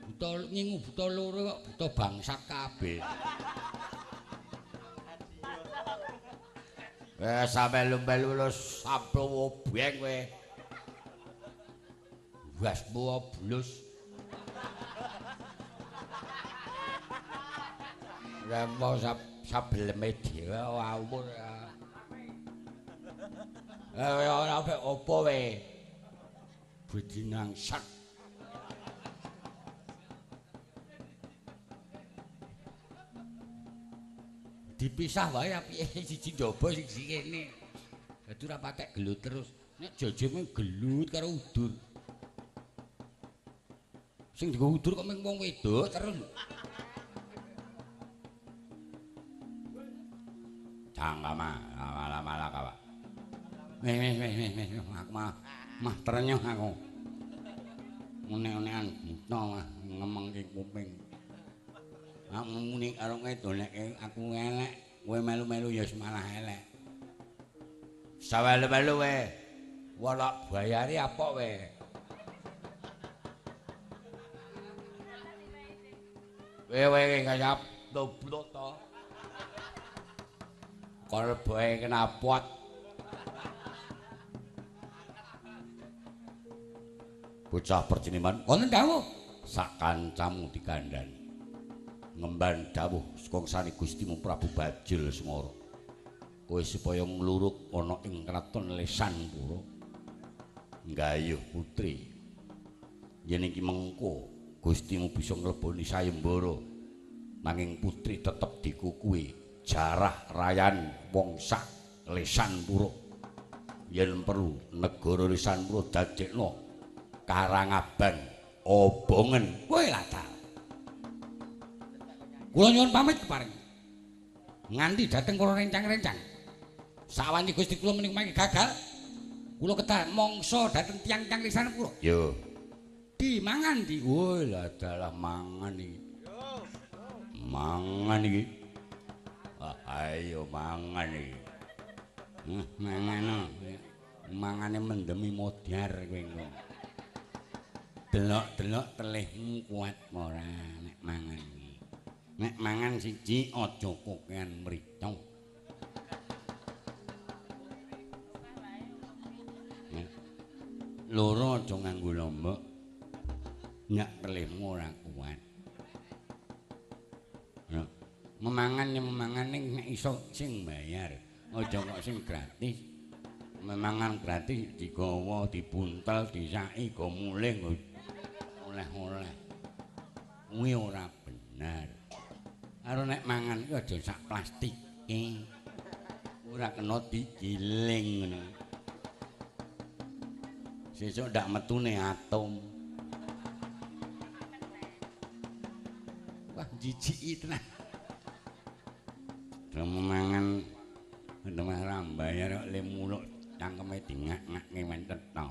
buta ngingu buta loro kok buta bangsat kabeh wes sampe lumba-lumba lu samplo beng kowe wasmu blus Ya mau sabeleme dhewe awur. Ora apa wae. Bedinang sak. Dipisah wae apike siji njaba siji kene. Dadi ora patek gelut terus. Nek jajeme gelut karo udur. Sing digo udur kok mung wong wedok terus. Cangkama, malah kawa. Aku mah trenyuh aku. Unek-unekan buta mah ngemengke kuping. Aku muni karo ngedoleke aku elek, kowe melu-melu ya malah elek. Sawelu-melu wae. Wolok bayari apa wae? Wewe kaya doblok to. Kolboe kenapot. Bocah perciniman wonten dawuh sakancamu dikandhani. Ngemban dawuh sukungsane Gustimu Prabu Bajil Semara. Kowe supaya mluruk ana ing kraton Lesanpura. Nggayuh putri. Yen iki mengko Gustimu bisa ngleboni sayembara. Nanging putri tetep dikukuhi jarah rayan wong sak Lesanpura. Yen perlu negara Lesanpura dadekno Karangabang obongen kowe latar. Kula nyuwun pamit keparing. Nganti dhateng kula rencang-rencang. Sawani Gusti kula menika mangke gagal. Kula kedah mangsa dhateng tiyang-tiyang Lesanpura. Yo. Dimangan di. Wah, dalah mangan iki. Mangan iki. Ayo mangan iki. Mangan. Mangane mendemi modar kowe engko. Delok-delok telihmu kuat ora nek mangan iki. Nek mangan siji aja kokean mrica. Loro aja nganggo lombok. Nek telihmu ora kuat. Ya. Memangan ning nek iso sing bayar. Aja kok sing gratis. Memangan gratis digawa, dibuntel, disaki go mulih oleh-oleh. Kuwi ora bener. Karo nek mangan iki aja sak plastike. Ora kena digiling ngono. Sesuk ndak metune atom. Wah jijiki tenan. Mangan ndemah rambayar kok le muluk cangkeme dingak-ngake mentet to.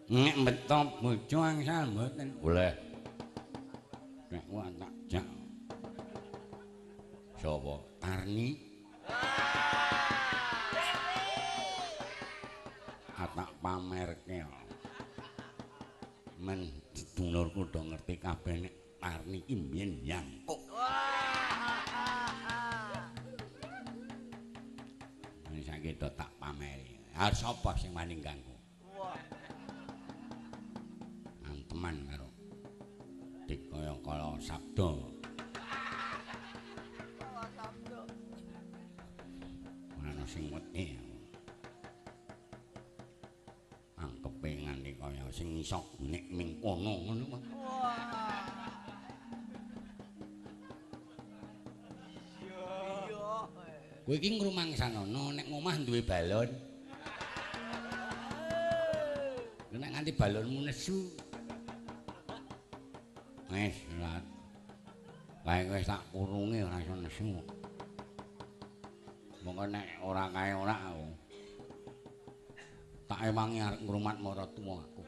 Nek beto bojo angsal mboten boleh. Nek wae tak jak. Sapa? Tarni. Tak pamerke. Men sedulurku do ngerti kabeh nek Tarni iki mbiyen nyangkuk. Nek saiki do tak pameri. Arep sapa sing wani ganggu? Teman karo Dikaya-kala sabda. Ana sing wedi. Angkepe nganti kaya sing iso nek ming kono ngono kok. Kowe iki ngrumangsanono nek ngomah duwe balon. Nek nganti balonmu nesu. Wis lat. Kae wis tak kurunge ora iso nesu. Monggo nek ora kae ora aku. Tak ewangi arep ngrumat maratuwa aku.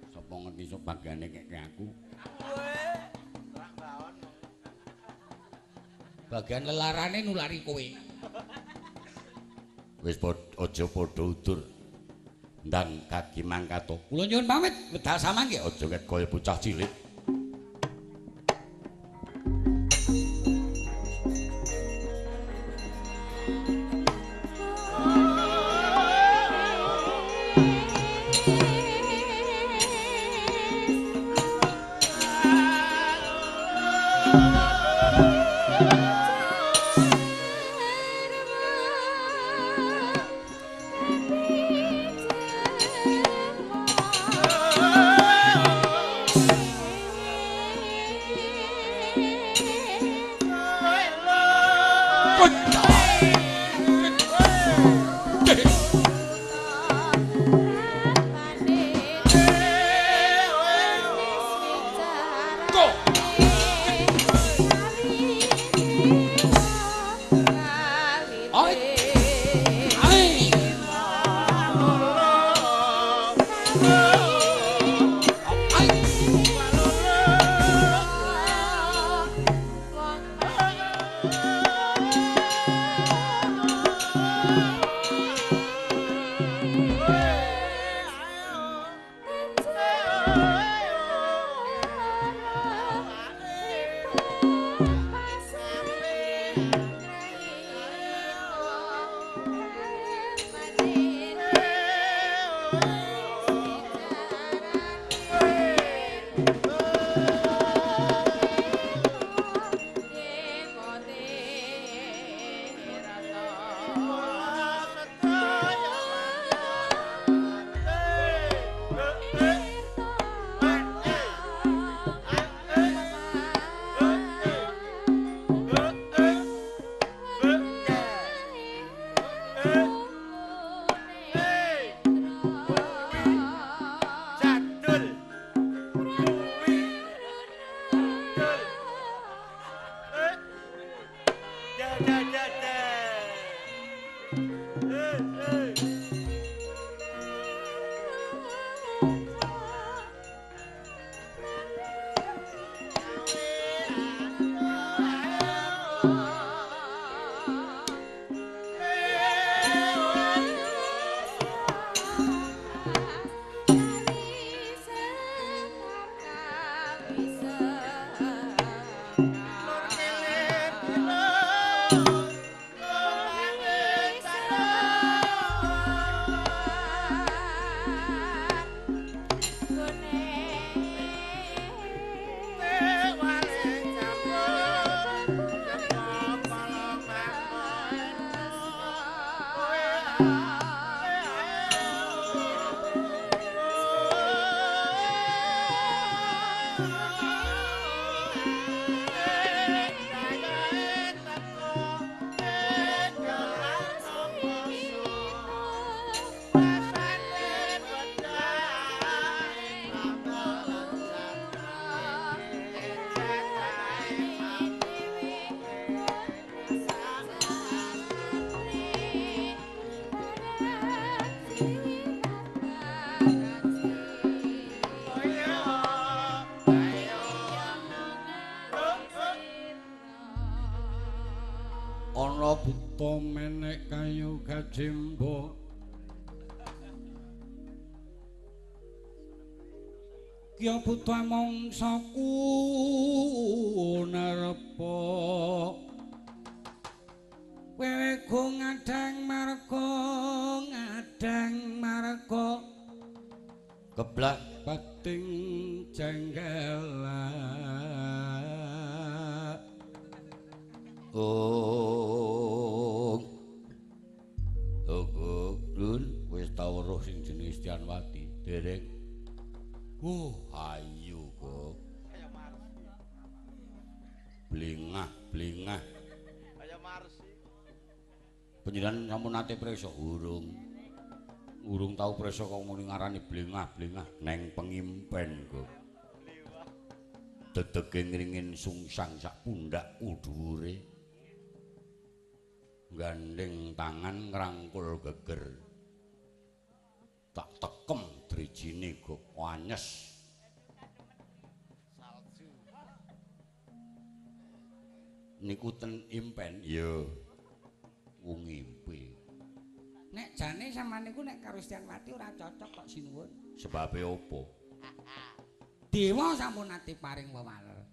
Sapa ngerti sok bagiane kek aku. Bagian lelarane nulari kowe. Wis aja padha udur. Ndang kaki mangkato. Kula nyuwun pamit wedal samangke aja ket kaya bocah cilik. Ana buta menek kayu gajemba Kya buta mangsaku narepa Weweku ngadang marga Geblak pating jenggelan Dun wis tau weruh sing jenenge Istianwati, dereng. Ayu kok. Blingah. Kaya Marsi. Panjenengan sampun nate prisa urung tau prisa kok muni ngarani blingah neng pengimpen kok. Dedege ngringin sungsang sak pundhakku dhuwure. Gandeng tangan ngrangkul geger tak tekem drijine kok anyes Salju niku ten impen ya wong ngimpi nek jane sampean niku nek karo Istianwati ora cocok kok sinuwun sebabe opo dewa sampun ati paring wewaler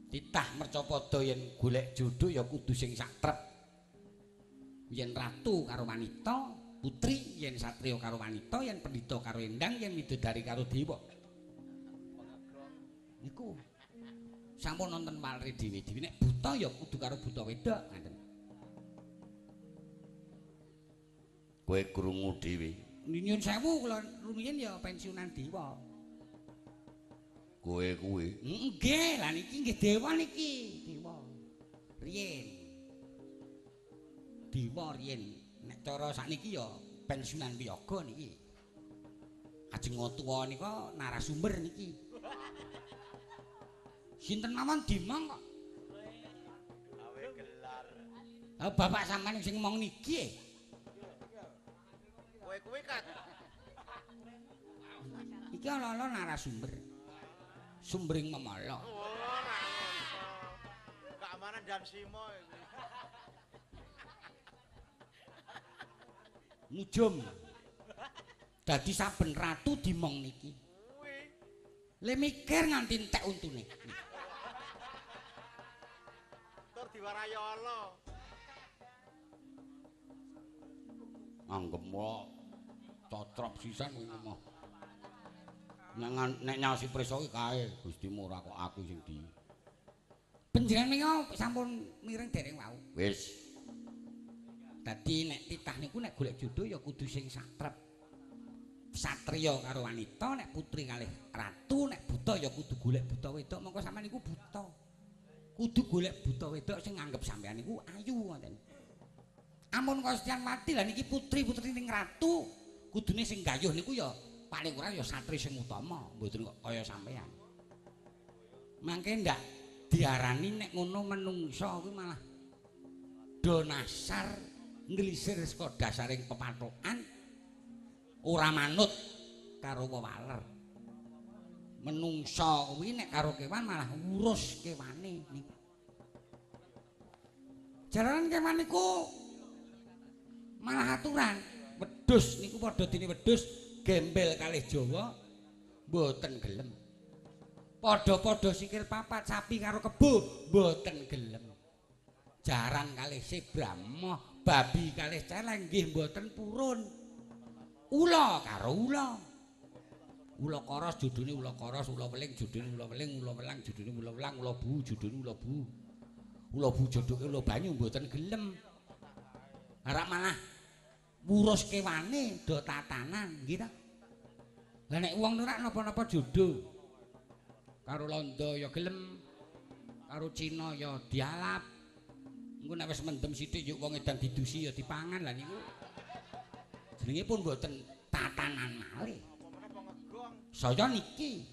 titah mercapada yen golek jodho ya kudu sing satrep yen ratu karo wanita, putri yen satriya karo wanita, yen pendhita karo endang, yen widodari karo dewa. Niku sampun nonton walere dhewe-dhewe nek buta ya kudu karo buta wedok ngoten. Kowe krungu dhewe. Nyun sewu kula rumiyin ya pensiunan dewa. Kowe kuwi. Nggih, lah niki nggih dewa niki, dewa. Riyen. Dewa riyen. Nek cara sakniki ya pensiunan wiyaga niki. Ajeng tuwa nika narasumber niki. Sinten mawon dimong kok. Gawe gelar. Lah bapak sampean sing ngomong niki. Kowe kuwi kan Iki ana narasumber. Sumbering memala. keamanan dan simo iki. Mujum. Dadi saben ratu dimong niki. Kuwi Le mikir nganti entek untune. tur diwarahi Allah. Anggepmu cotrop sisan kuwi mah. Nek nyasi prisa ki kae Gustimu ora kok aku sing di. Panjenengan menika sampun mireng dereng wau. Wis. Dadi nek titah niku nek golek jodoh ya kudu sing satrep. Satriya karo wanita, nek putri kalih ratu, nek buta ya kudu golek buta wedok. Mongko sampean niku buta. Kudu golek buta wedok sing nganggep sampean niku ayu ngoten. Ampun Kostian mati lah niki putri-putri ning ratu, kudune sing gayuh niku ya paling ora ya satri sing utama, mboten kok kaya sampean. Mangke ndak diarani nek ngono menungsa kuwi malah donasar nglisir saka dasaring pepathokan ora manut karo wewaler. Menungsa kuwi nek karo kewan malah ngurus kewane niku. Jalaran kewan niku malah aturan. Wedhus niku padha dene wedhus gembel kalih Jawa mboten gelem. Padha-padha sikil papat sapi karo kebo mboten gelem. Jaran kalih sebramo, babi kalih celeng nggih mboten purun. Ula karo ula. Ula koros judune ula koros, ula weling judune ula weling, ula welang judune ula welang, ula bu judune ula bu. Ula bu jodoke ula banyu mboten gelem. Ora malah ngurus kewane do tatanan nggih ta. Lah nek wong ora napa-napa jodoh karo londo ya gelem, karo Cina ya dialap. Engko nek wis mendem sithik yuk wong edan didusi ya dipangan lah niku. Jenenge pun mboten tatanan malih. Saya niki.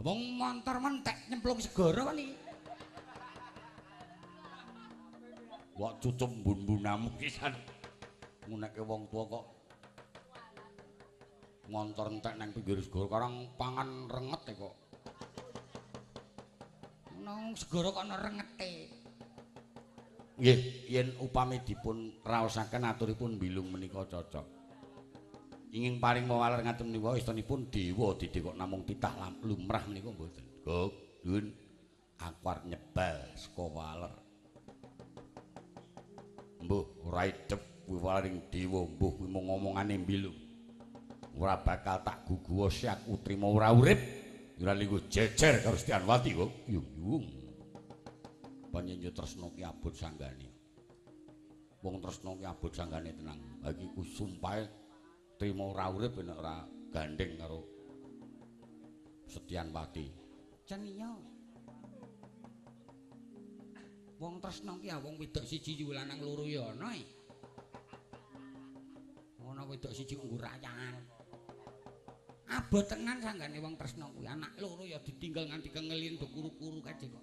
Wong montor mentek nyemplung segara niki. Wak cucup mbun-mbunamu pisan. Nguneke wong tua kok ngontor entek nang pinggir segara karang pangan renget kok. Nang segara kok ana rengete. Nggih, yen upami dipun raosaken aturipun bilung menika cocok. Ingin paring mawaler ngaten menika istanipun dewa didhe kok namung titah lumrah menika mboten. Gok, Dun, aku arep nyebal saka waler. Mbuh ora idep kuwi walaring dewa, mbuh kuwi mung ngomongane bilung. Ora bakal tak guguwa sak utrima ora urip. Ora linggo jejer karo Stianwati kok. Yung. Panjenengan tresna ki abot sanggane. Wong tresna ki abot sanggane tenang. Ha iki ku sumpahe trima ora urip nek ora gandeng karo Stianwati. Ceniya. Wong tresna ki wong wedok siji lanang loro ya ana. Ana wedok siji nggurayan. Abot tenan sanggane wong tresna kuwi anak loro ya ditinggal nganti kengelin do kuru-kuru kaje kok.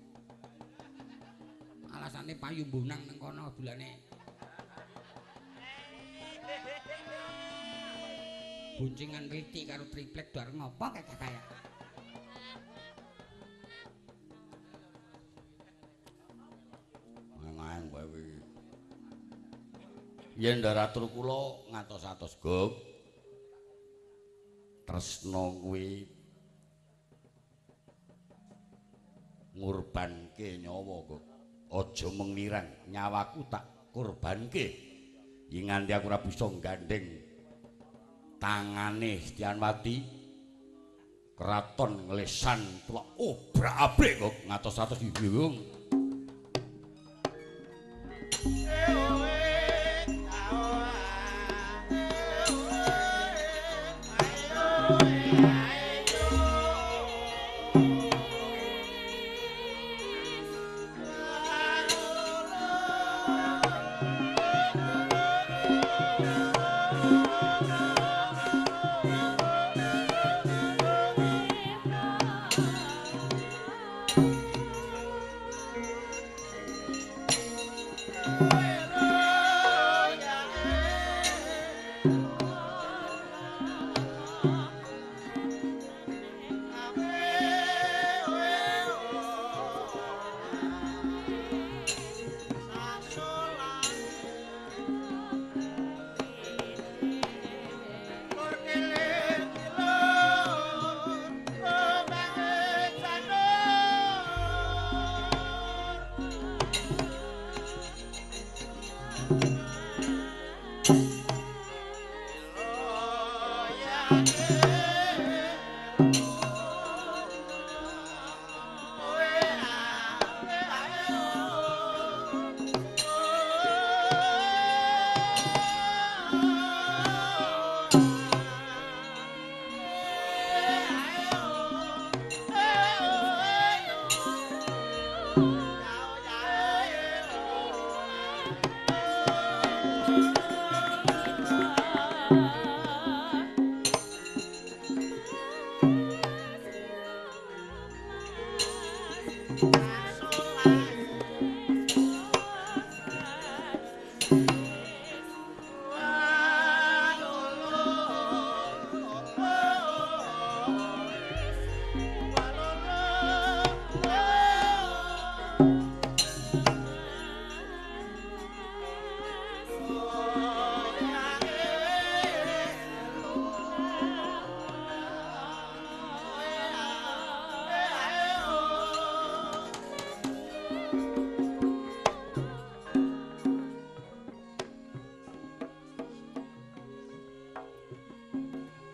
Alasane payu mbunang nang kono bulane. Buncingan riti karo triplek bareng ngopo kaya. Ngang kowe iki. Yen ndaratur kula ngantos-atos Gog. Tresna kuwi ngurbanke nyawa kok. Aja menglirang, nyawaku tak kurbanke. Yen nganti aku ora bisa gandeng tangane Stianwati Keraton Nglesan tuwa obrak-abrik kok ngatos-atos dibiung.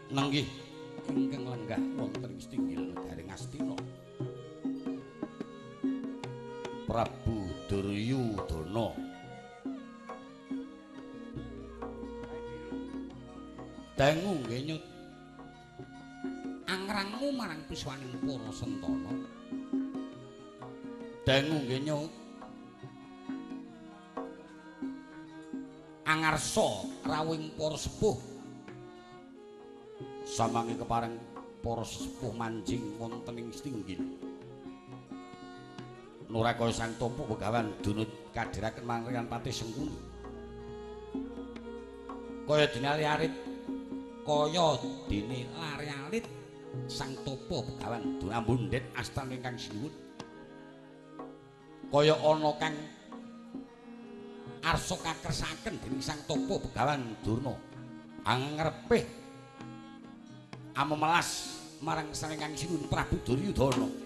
Nenggih ingkang lenggah wonten ing Stinggil Negaring Astina. Prabu Duryudana dangu nggih nyut angrangmu marang piswaning para sentana. Dangu nggih nyut angarsa rawing para sepuh samangke kepareng para sepuh manjing wonten ing Stinggil. Nurakaya Sang Topo Begawan dunut kadhiraken mangringan Patih Sengkuni. Kaya dene arit kaya dene lari-alit Sang Topo Begawan dunambundhet astan ingkang sinuwun. Kaya ana kang arsa kakersaken dening Sang Topo Begawan Durna angrepih amemelas marang sang ingkang sinuwun Prabu Duryudana.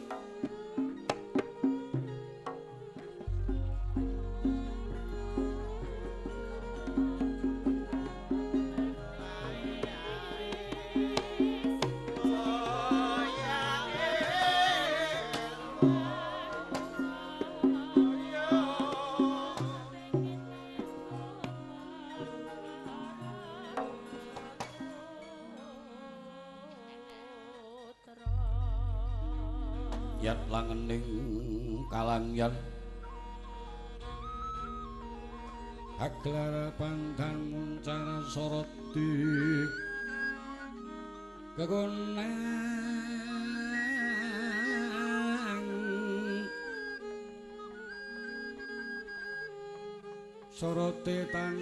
Yat langening kalangyan Aglara pandan muncara soroti kegonang sorote tan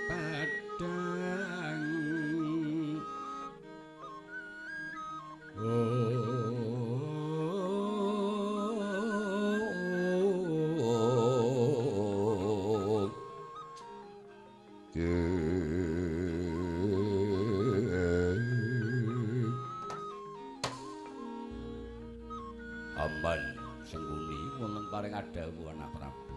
padang Amban Sengkuni wonten paring adhawu anak Prabu.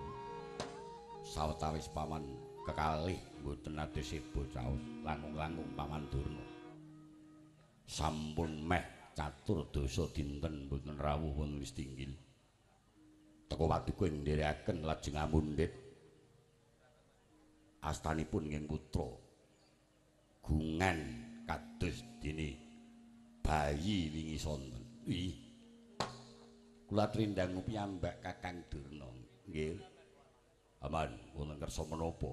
Sawetawis paman kekalih mboten atus bocah langung-langung paman Durna. Sampun meh catur dosa dinten boten rawuh wonten Listinggil. Teka Paduka ing nderekaken lajeng amundhit astanipun nggih putra gungan kados dene bayi wingi sonten. Wih. Kula trindang piyambak Kakang Durna. Nggih. Aman wonten kersa menapa?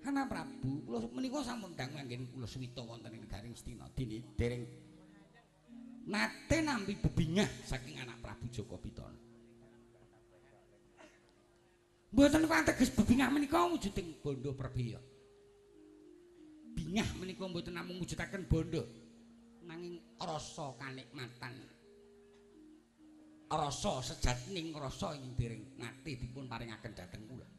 Ana Prabu, kula menika sampun ndang manggen kula suwita wonten ing negari Ngastina dene dereng nate nampi bebingah saking anak Prabu Jaka Pitana. Mboten kateges bebingah menika wujuding bondo perbeya. Bingah menika mboten namung wujudaken bondo nanging rasa kanikmatan. Rasa sejatining rasa ing dereng nate dipun paringaken dhateng kula.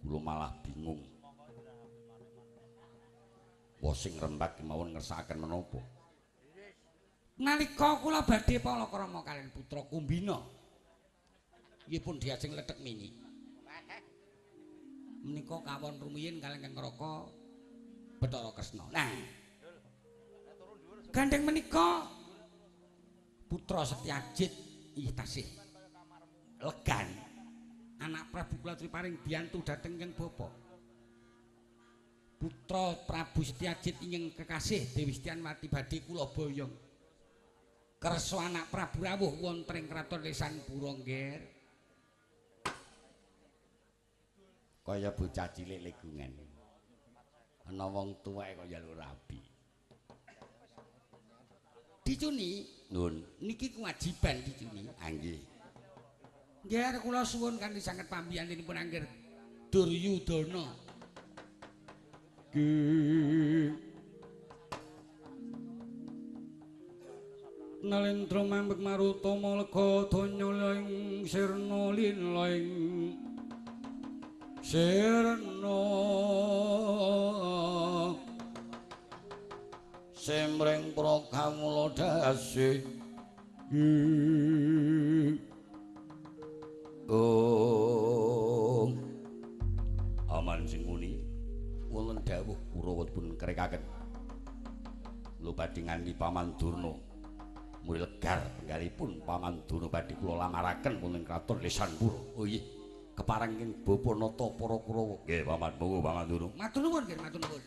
Kula malah bingung. Wah sing rembak kemawon ngersakaken menapa? Nalika kula badhe palakrama kaliyan putra Kumbina. Nggih pun diajeng ledhek mini. Menika kawon rumiyin kaliyan Kang Raka Bathara Kresna. Nah. Gandeng menika putra Setyajid inggih tasih legan. Anak Prabu kula triparing biyantu dhateng Kang Bapa. Putra Prabu Setyajid ingkang kekasih Dewi Setyanwati badhe kula boyong. Kersa anak Prabu rawuh wonten ing kraton Lesanpura nggih. Kaya bocah cilik legungan. Ana wong tuwek kaya njaluk rabi. Dicuni, Nun, niki kewajiban dicuni. nggih. Nggih kula suwun kanthi sanget pambiyantinipun angger Duryudana. Nggih. Nalendra mambek marutama lega donya ing sirna linlaing sirna semreng prakamula dasih oh aman sing muni wonten dawuh Kurawa pun kerekaken lho badhe nganti Paman Durna mulih legar penggalipun Paman Durna badhe kula lamaraken wonten kraton Lesanpura. Oh nggih kepareng ing Bapa Nata para Kurawa. Nggih Paman monggo Paman Durna. Matur nuwun nggih matur nuwun.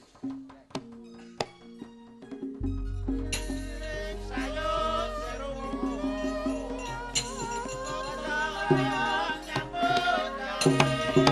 Oh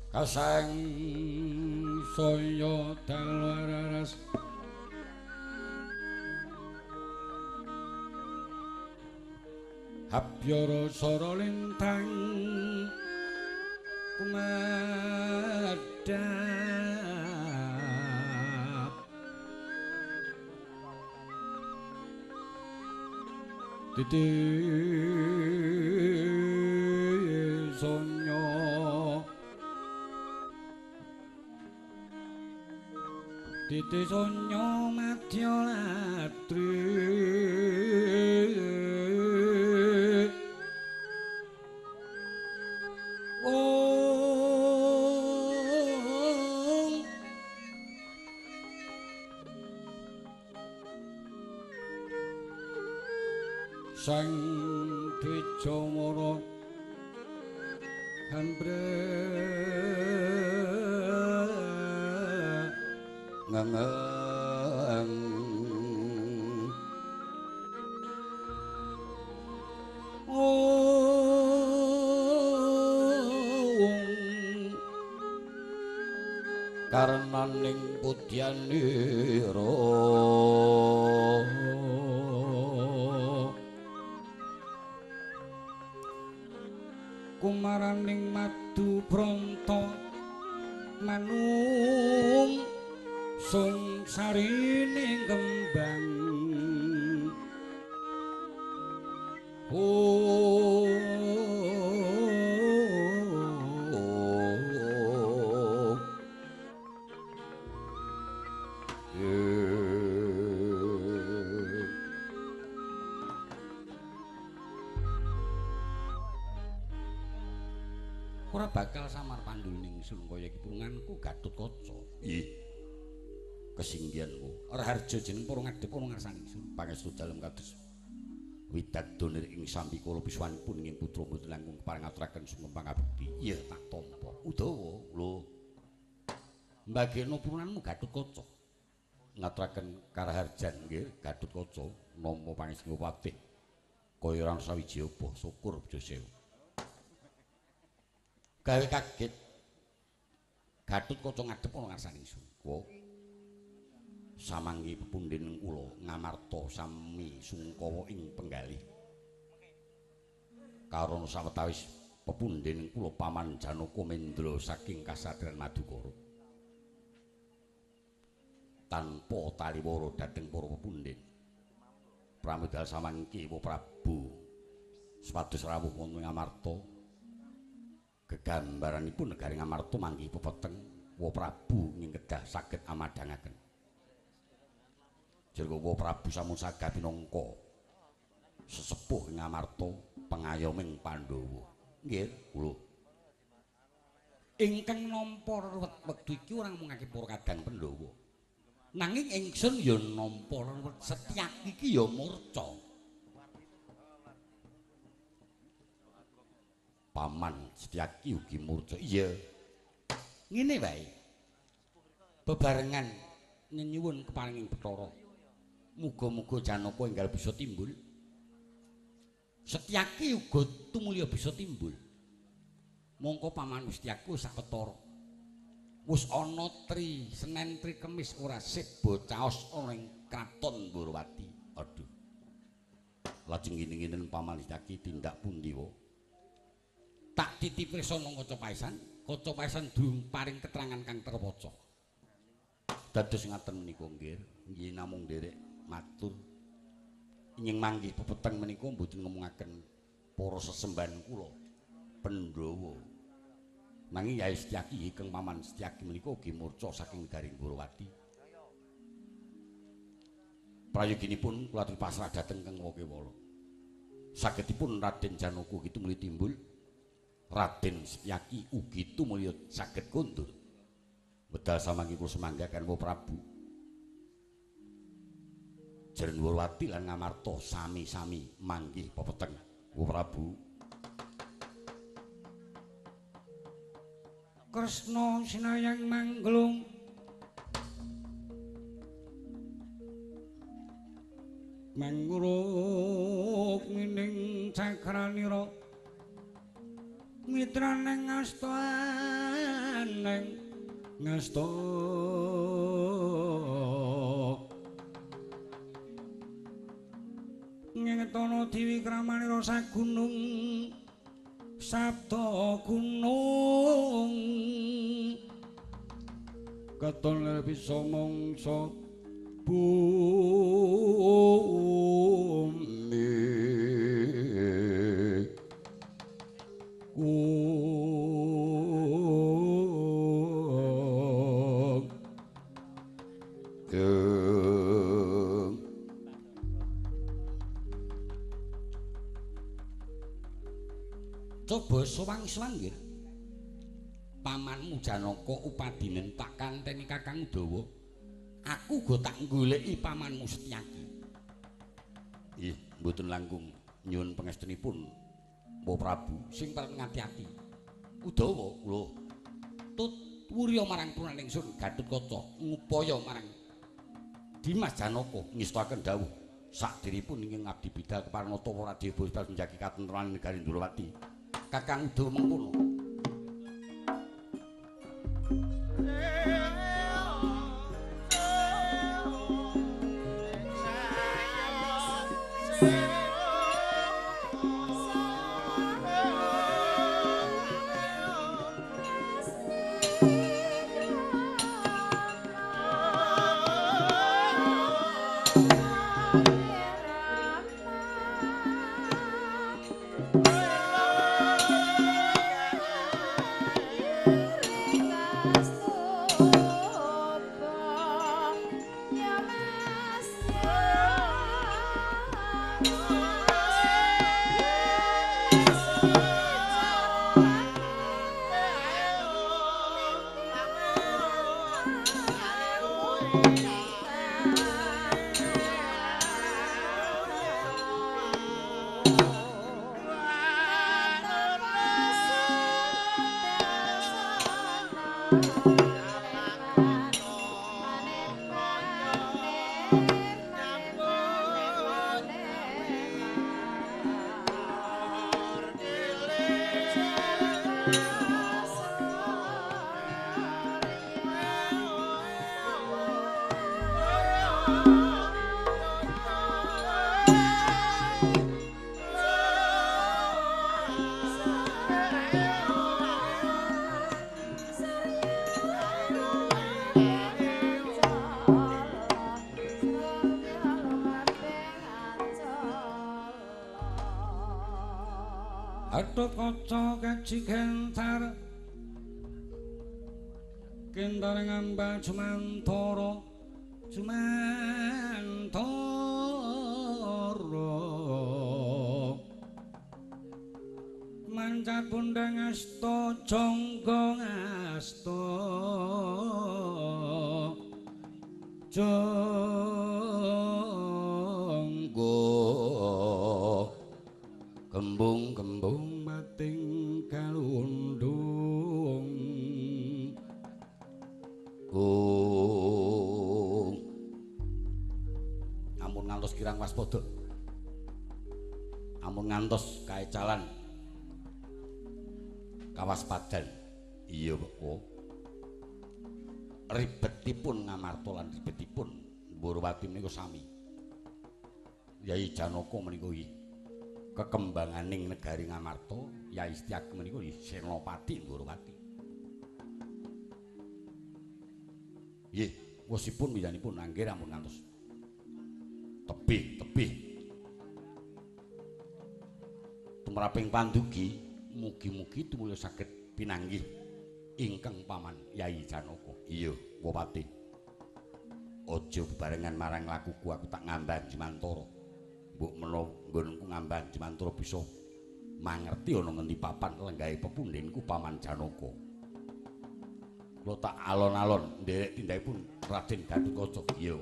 kasang saya dalwararas Habyara sara lintang kumadhap titi sonya titi sonya madya latri sang Dwijamara ngengeng karnaning pudyanira kumaraning madu bronto manung sungsarining kembang ora bakal samar pandulning ingsun kaya iki purunganku Gatotkaca. Ih. Kesinggihanku. Raharja jeneng para ngadhep ana ngarsane ingsun. Pangestu dalem kados widadonir ing sambi kala piswanipun ing putra mboten langkung kepareng aturaken sumembang abdi. Iya tak tampa. Udawa lho. Mbagekno purunanmu Gatotkaca. Ngaturaken karaharjan nggih Gatotkaca nampa pangestu patih. Kaya ora sawiji apa syukur Bejo Sewu. Gawe kaget Gatotkaca ngadhep ana ngarsane ingsun. Wo. Samanggi pepundhen kula ngamarta sami sungkawa ing penggalih. Karana sawetawis pepundhen kula Paman Janaka Mendra saking kasadran Madukara. Tanpa taliwara dhateng para pepundhen. Pramodal samangki Wa Prabu sepados rawuh wonten ngamarta gegambaranipun negari Ngamarta manggih pepeteng Wa Prabu ing kedah saged amadhangaken. Jero Wa Prabu samun saged minangka sesepuh ing Ngamarta pengayoming Pandhawa. Nggih, kula. Ingkang nampa ruwet wektu iki ora mungake para kadang Pandhawa. Nanging ingsun ya nampa ruwet Setyaki iki ya murca. Paman Setyaki ugi murca. Iya. Ngene wae. Bebarengan nyuwun keparenging Bathara. Muga-muga Janaka enggal bisa timbul. Setyaki uga tumulya bisa timbul. Mongko Paman Setyaki sak ketara. Wis ana tri Senen tri Kemis ora sih bocaos ana ing Kraton Borawati. Aduh. Lajeng ngene-ngene Paman Setyaki tindak pundi wae? Tak titipi sono Kaca Paesan durung paring keterangan kang terwaca. Dados ngaten menika nggih namung nderek matur. Inging manggih pepeteng menika mboten ngomongaken para sesembahan kula Pandhawa. Nanging Yai Setyaki ingkang Paman Setyaki menika ugi murca saking negari Borawati. Prayoginipun kula aturi pasrah dhateng Kang Wakewala. Sagedipun Raden Janaka ugi tumuli timbul. Raden Setyaki ugi tumulya saged kondur. Wedal samangke kula semanggaken Wa Prabu. Jeren Borawati lan Ngamarta sami-sami manggih pepeteng Wa Prabu. Kresna sinayang mangglung mangruk mining cakranira mitraning asta neng ngasta ngetono diwi kramane rasa gunung sabda gunung katon bisa mangsa bumi coba sowang-sowang nggih pamanmu Janaka upadinen tak kanteni Kakang Dawa aku go tak goleki pamanmu Setyaki ih mboten langkung nyuwun pangestunipun Mbah Prabu sing pareng ngati-ati Udawa kula tut wurya marang Purnaning Sun Gatotkaca ngupaya marang Dimas Janaka ngestakaken dawuh sakderipun ingkang ngabdi bidhal keparenata para dewa bos menjagi katentraman negari Ndrawati Kakang Udawa mengkono Gatotkaca kaji gentar kentar ngambal Jumantara mancat bundang asta jangga ngasta jangga kembung-kembung mating kalundung ampun ngantos kirang waspada ampun ngantos kaecalan kawaspadan iya kok ribetipun Ngamarta lan ribetipun Ndrawati menika sami Yai Janaka menika kekembanganing negari Ngamarta Yai Setyaki menika Senopati Ndrawati. Nggih, wosipun milyanipun anggih ampun ngantos tebih tumraping pandugi mugi-mugi tumulya saged pinanggih ingkang paman Yai Janaka. Iya, Bupati. Aja bebarengan marang lakuku aku tak ngambang Jimantara. Mbok menawa nggonku ngambang Jimantara bisa mangerti ana ngendi papan lenggahe pepundhenku paman Janaka. Kula tak alon-alon nderek tindakipun Raden Gatotkaca. Iya.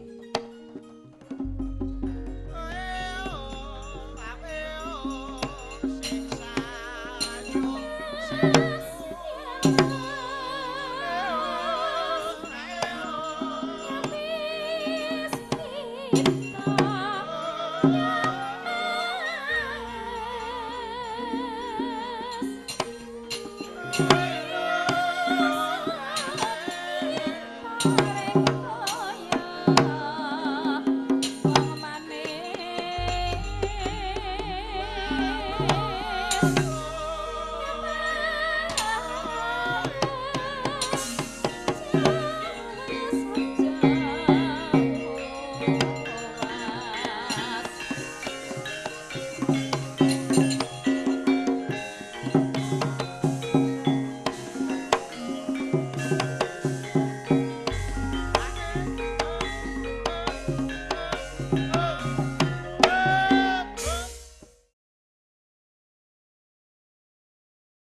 Thank